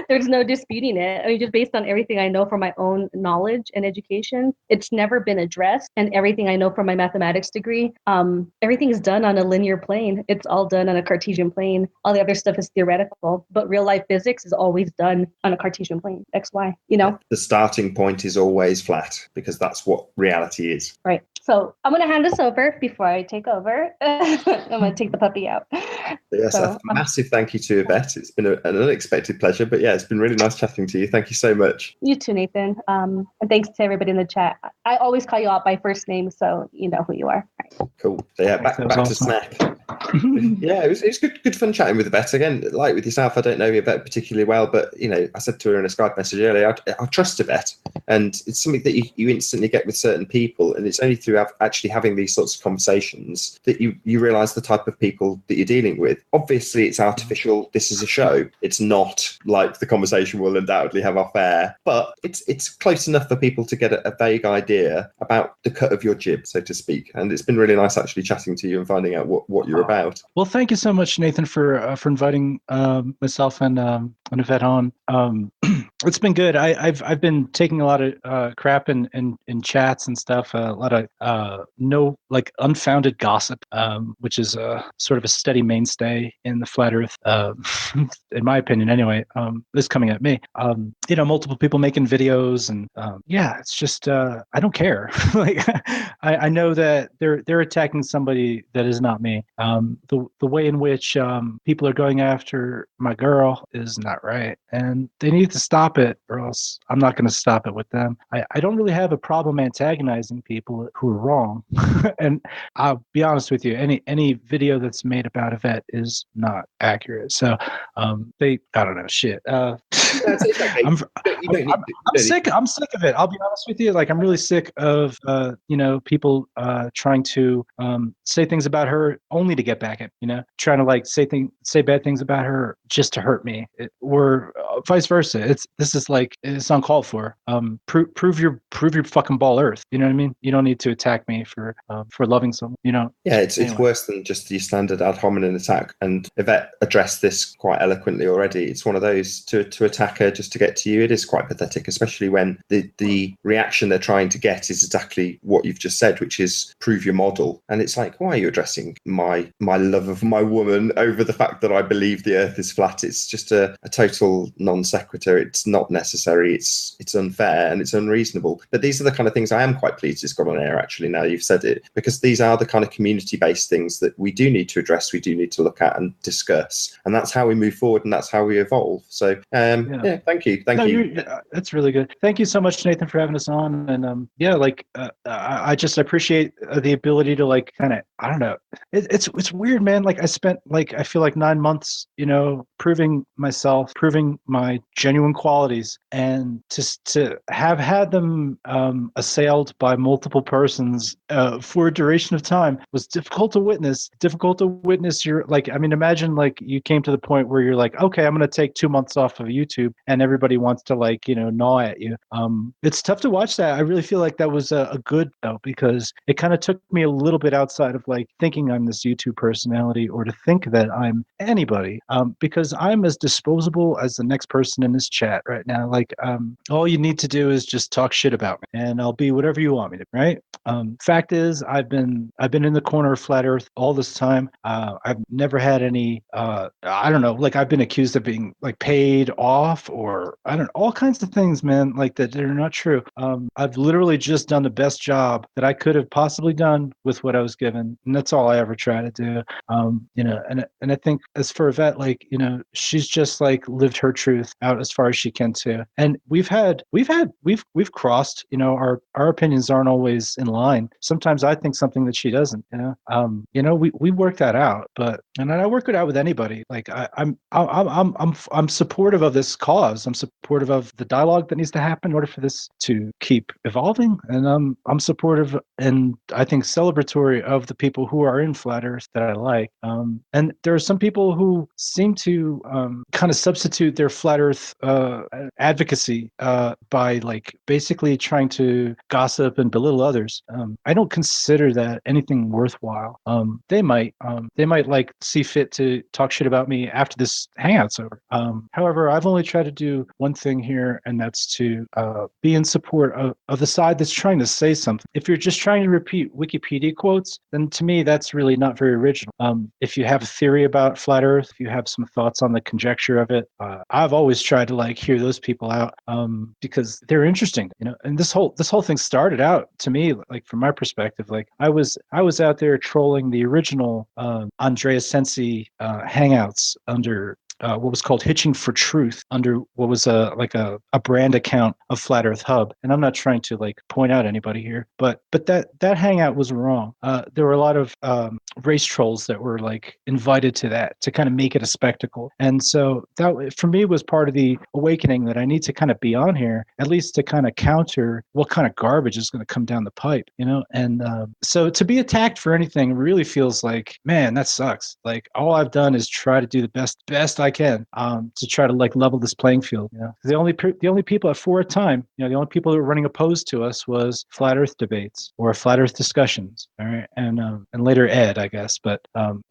there's no disputing it. I mean, just based on everything I know from my own knowledge and education, it's never been addressed. And everything I know from my mathematics degree, everything is done on a linear plane. It's all done on a Cartesian plane. All the other stuff is theoretical, but real life physics is always done on a Cartesian plane, X, Y, The starting point is always flat because that's what reality is. Right. So I'm going to hand this over before I take over. I'm going to take the puppy out. Yes, a massive thank you to Yvette. It's been an unexpected pleasure, but yeah, it's been really nice chatting to you. Thank you so much. You too, Nathan. And thanks to everybody in the chat. I always call you out by first name, so you know who you are. Right. Cool. So yeah, back to Snack. Yeah, it was good fun chatting with Yvette. Again, like with yourself, I don't know Yvette particularly well, but I said to her in a Skype message earlier, I trust Yvette, and it's something that you instantly get with certain people, and it's only through actually having these sorts of conversations that you realise the type of people that you're dealing with. Obviously, it's artificial. This is a show. It's not like the conversation we'll undoubtedly have off air, but it's close enough for people to get a vague idea about the cut of your jib, so to speak. And it's been really nice actually chatting to you and finding out what you're about. Well, thank you so much, Nathan, for inviting myself and Yvette on. It's been good. I've been taking a lot of crap in chats and stuff. A lot of unfounded gossip, which is sort of a steady mainstay in the flat Earth, in my opinion. Anyway, this coming at me. Multiple people making videos, and it's just I don't care. Like I know that they're attacking somebody that is not me. The way in which people are going after my girl is not right, and they need to stop it, or else I'm not going to stop it with them. I don't really have a problem antagonizing people who are wrong. And I'll be honest with you, any video that's made about Yvette is not accurate. So I don't know, shit. I'm sick of it. I'll be honest with you. Like, I'm really sick of people trying to say things about her only to get back at trying to say bad things about her just to hurt me, or vice versa. It's uncalled for. Prove your fucking ball Earth. You know what I mean? You don't need to attack me for loving someone. Yeah, it's worse than just the standard ad hominem attack. And Yvette addressed this quite eloquently already. It's one of those to attack her just to get to you. It is quite pathetic, especially when the reaction they're trying to get is exactly what you've just said, which is prove your model. And it's like, why are you addressing my love of my woman over the fact that I believe the Earth is flat? It's just a total non sequitur. It's not necessary. It's unfair and it's unreasonable. But these are the kind of things I am quite pleased it's got on air, actually, now you've said it, because these are the kind of community-based things that we do need to address, we do need to look at and discuss. And that's how we move forward, and that's how we evolve. So, thank you. Thank you. That's really good. Thank you so much, Nathan, for having us on. And I just appreciate the ability to I don't know. It's weird, man. I spent I feel like 9 months, proving myself, proving my genuine quality qualities, and to have had them assailed by multiple persons for a duration of time was difficult to witness. Difficult to witness. You're like, I mean, imagine like you came to the point where you're like, okay, I'm going to take 2 months off of YouTube, and everybody wants to like, gnaw at you. It's tough to watch that. I really feel like that was a good though, because it kind of took me a little bit outside of like thinking I'm this YouTube personality or to think that I'm anybody, because I'm as disposable as the next person in this chat right now. Like, all you need to do is just talk shit about me, and I'll be whatever you want me to. Right? Fact is, I've been in the corner of flat Earth all this time. I've never had any. I don't know. Like, I've been accused of being like paid off, or I don't know, all kinds of things, man. Like that are not true. I've literally just done the best job that I could have possibly done with what I was given, and that's all I ever try to do. And I think as for Yvette, like, she's just like lived her truth out as far as she can too. And we've crossed, our opinions aren't always in line. Sometimes I think something that she doesn't, we work that out, and I work it out with anybody. Like I'm supportive of this cause. I'm supportive of the dialogue that needs to happen in order for this to keep evolving. And I'm supportive, and I think celebratory of the people who are in flat Earth that I like. And there are some people who seem to kind of substitute their flat Earth advocacy by like basically trying to gossip and belittle others. I don't consider that anything worthwhile. They might like see fit to talk shit about me after this hangout's over. However, I've only tried to do one thing here, and that's to be in support of the side that's trying to say something. If you're just trying to repeat Wikipedia quotes, then to me that's really not very original. If you have a theory about flat Earth, if you have some thoughts on the conjecture of it, I've always tried to like hear those people out because they're interesting, And this whole thing started out to me, like from my perspective, like I was out there trolling the original Andrea Sensi hangouts under what was called Hitching for Truth, under what was a brand account of Flat Earth Hub. And I'm not trying to like point out anybody here, but that hangout was wrong. There were a lot of race trolls that were like invited to that to kind of make it a spectacle. And so that for me was part of the awakening that I need to kind of be on here, at least to kind of counter what kind of garbage is going to come down the pipe, And so to be attacked for anything really feels like, man, that sucks. Like all I've done is try to do the best I can to try to like level this playing field. The only people for a time, the only people that were running opposed to us was flat Earth debates or flat Earth discussions. All right, and later Ed, I guess, but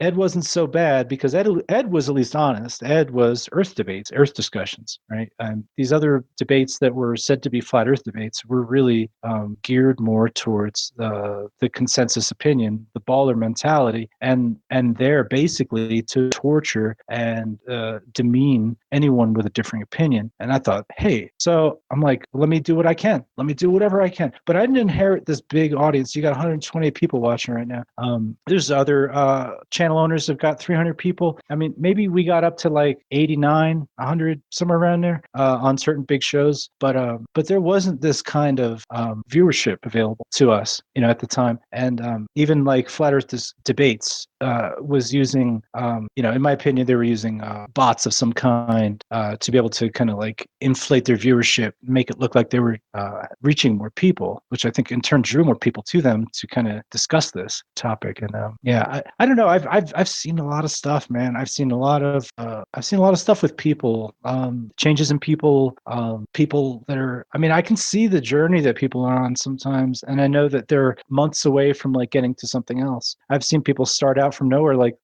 Ed wasn't so bad because Ed was at least honest. Ed was Earth debates, Earth discussions, right? These other debates that were said to be flat Earth debates were really geared more towards the consensus opinion, the baller mentality, and they're basically to torture and demean anyone with a differing opinion. And I thought, hey, so I'm like, let me do what I can. Let me do whatever I can. But I didn't inherit this big audience. You got 120 people watching right now. There's other channel owners have got 300 people. I mean, maybe we got up to like 89, 100, somewhere around there on certain big shows. But there wasn't this kind of viewership available to us, at the time. And even like Flat Earth debates was using, in my opinion, they were using bots of some kind to be able to kind of like inflate their viewership, make it look like they were reaching more people, which I think in turn drew more people to them to kind of discuss this topic. And I don't know. I've seen a lot of stuff, man. I've seen a lot of stuff with people, changes in people, people that are. I mean, I can see the journey that people are on sometimes, and I know that they're months away from like getting to something else. I've seen people start out from nowhere, like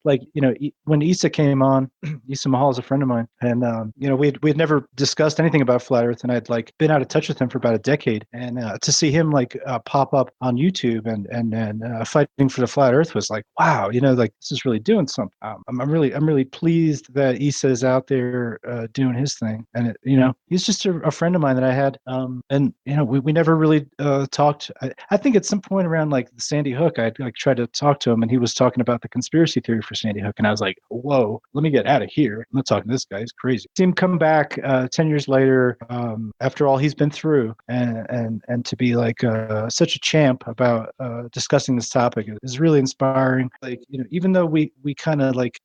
when Issa came on. Issa Mahal is a friend of mine, and we'd never discussed anything about flat Earth, and I'd like been out of touch with him for about a decade, and to see him like pop up on YouTube and fighting for the flat Earth was like, wow, like this is really doing something. I'm really pleased that Issa is out there doing his thing, and he's just a friend of mine that I had, and we never really talked. I think at some point around like the Sandy Hook, I'd like tried to talk to him, and he was talking about the conspiracy theory for Sandy Hook. And I was like, whoa, let me get out of here. I'm not talking to this guy. He's crazy. See him come back 10 years later, after all he's been through, and to be like such a champ about discussing this topic is really inspiring. Like, even though we kind of like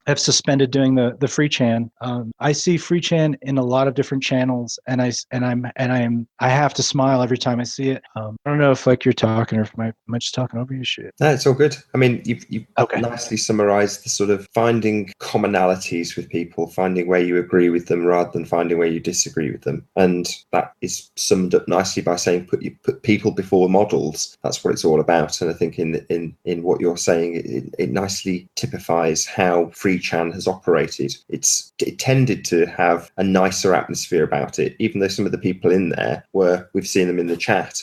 have suspended doing the free chan, I see free chan in a lot of different channels, and I have to smile every time I see it. I don't know if like you're talking, or if am I just talking over your shit. No, it's all good. I mean, you've Okay. nicely summarized the sort of finding commonalities with people, finding where you agree with them rather than finding where you disagree with them. And that is summed up nicely by saying put people before models. That's what it's all about. And I think in what you're saying, it nicely typifies how free chan has operated. It tended to have a nicer atmosphere about it, even though some of the people in there we've seen them in the chat,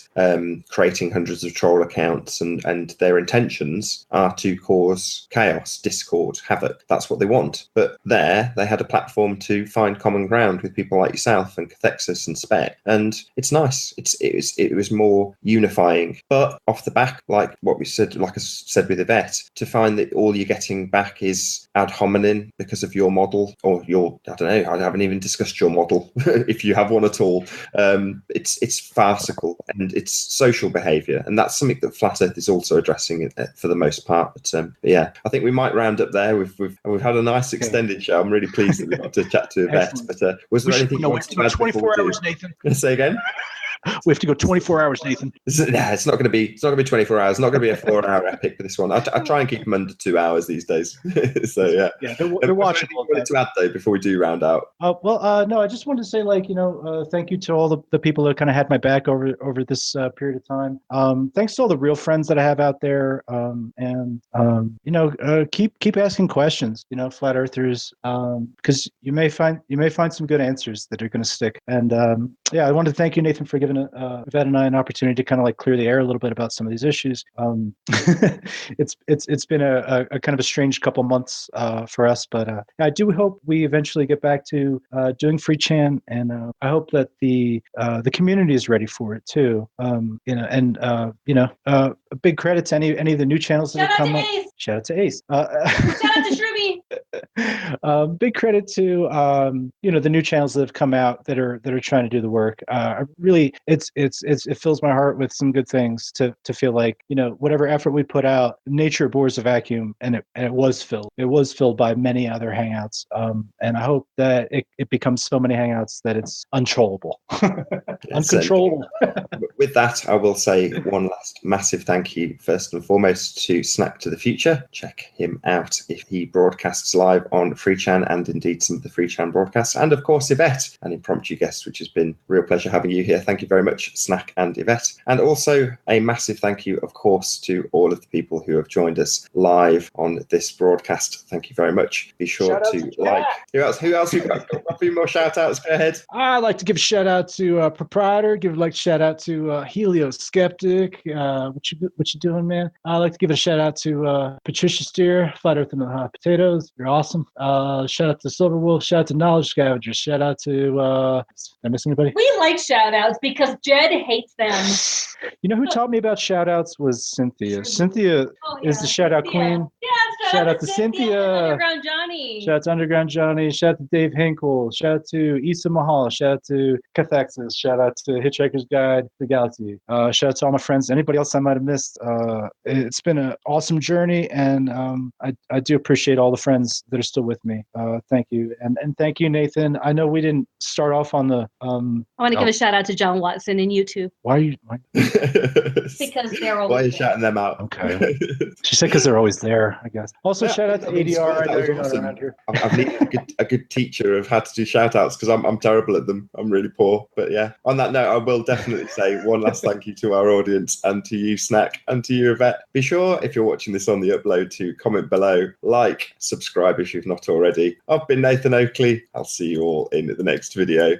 creating hundreds of troll accounts, and their intentions are to cause chaos, discord, havoc. That's what they want. But there, they had a platform to find common ground with people like yourself and Cathexis and Spec, and it's nice. It was more unifying. But off the back, like what we said, like I said with Yvette, to find that all you're getting back is ad hominem because of your model, or I don't know, I haven't even discussed your model, if you have one at all. It's farcical, and it's social behaviour, and that's something that Flat Earth is also addressing for the most part. But yeah, I think we might round up there. We've had a nice extended show. I'm really pleased that we got to chat to Yvette. But was there anything you wanted to add? 24 hours, Nathan. Say again. We have to go 24 hours, Nathan. It's not going to be 24 hours. It's not going to be a 4-hour epic for this one. I try and keep them under 2 hours these days. So yeah, they're watchable. Wanted to add though before we do round out? No, I just wanted to say, like, thank you to all the people that kind of had my back over this period of time. Thanks to all the real friends that I have out there, and keep asking questions, flat earthers, because you may find some good answers that are going to stick. And yeah, I wanted to thank you, Nathan, for giving Yvette and I an opportunity to kind of like clear the air a little bit about some of these issues. It's been a kind of a strange couple months for us, but I do hope we eventually get back to doing free chan, and I hope that the community is ready for it too. A big credit to any of the new channels that have come up. Shout out to Ace. Shout out to Shroomy. Big credit to the new channels that have come out that are trying to do the work. Really, it fills my heart with some good things to feel like, whatever effort we put out, nature abhors a vacuum, and it was filled. It was filled by many other hangouts, and I hope that it becomes so many hangouts that it's uncontrollable. Uncontrollable. With that, I will say one last massive thank you, first and foremost, to Snack to the Future. Check him out if he broadcasts live on FreeChan, and indeed some of the FreeChan broadcasts. And of course, Yvette, an impromptu guest, which has been a real pleasure having you here. Thank you very much, Snack and Yvette. And also a massive thank you, of course, to all of the people who have joined us live on this broadcast. Thank you very much. Be sure to like. Who else? We've got a few more shout outs. Go ahead. I'd like to give a shout out to Proprietor. Shout out to Helio Skeptic. What you doing, man? I'd like to give a shout out to Patricia Steer, Flat Earth and the Hot Potatoes. You're awesome. Shout out to Silver Wolf. Shout out to Knowledge Scavengers. Shout out to did I miss anybody? We like shout outs because Jed hates them. Who taught me about shout outs was Cynthia. Cynthia is the shout out queen. Yeah, shout out to Cynthia. Underground Johnny. Shout out to Underground Johnny. Shout out to Dave Hinkle. Shout out to Issa Mahal. Shout out to Cathexis. Shout out to Hitchhiker's Guide to the Galaxy. Shout out to all my friends. Anybody else I might have missed. It's been an awesome journey, and I do appreciate all the friends that are still with me. Thank you, and thank you, Nathan. I know we didn't start off on the. I want to give a shout out to John Watson and YouTube. Why? Because they're always. Why are you shouting them out? Okay. She said because they're always there, I guess. Also, shout out to ADR. I know you're not around here. I've needed a good teacher of how to do shout outs because I'm terrible at them. I'm really poor. But yeah, on that note, I will definitely say one last thank you to our audience, and to you, Snack, and to you, Yvette. Be sure, if you're watching this on the upload, to comment below, like, subscribe if you've not already. I've been Nathan Oakley. I'll see you all in the next video.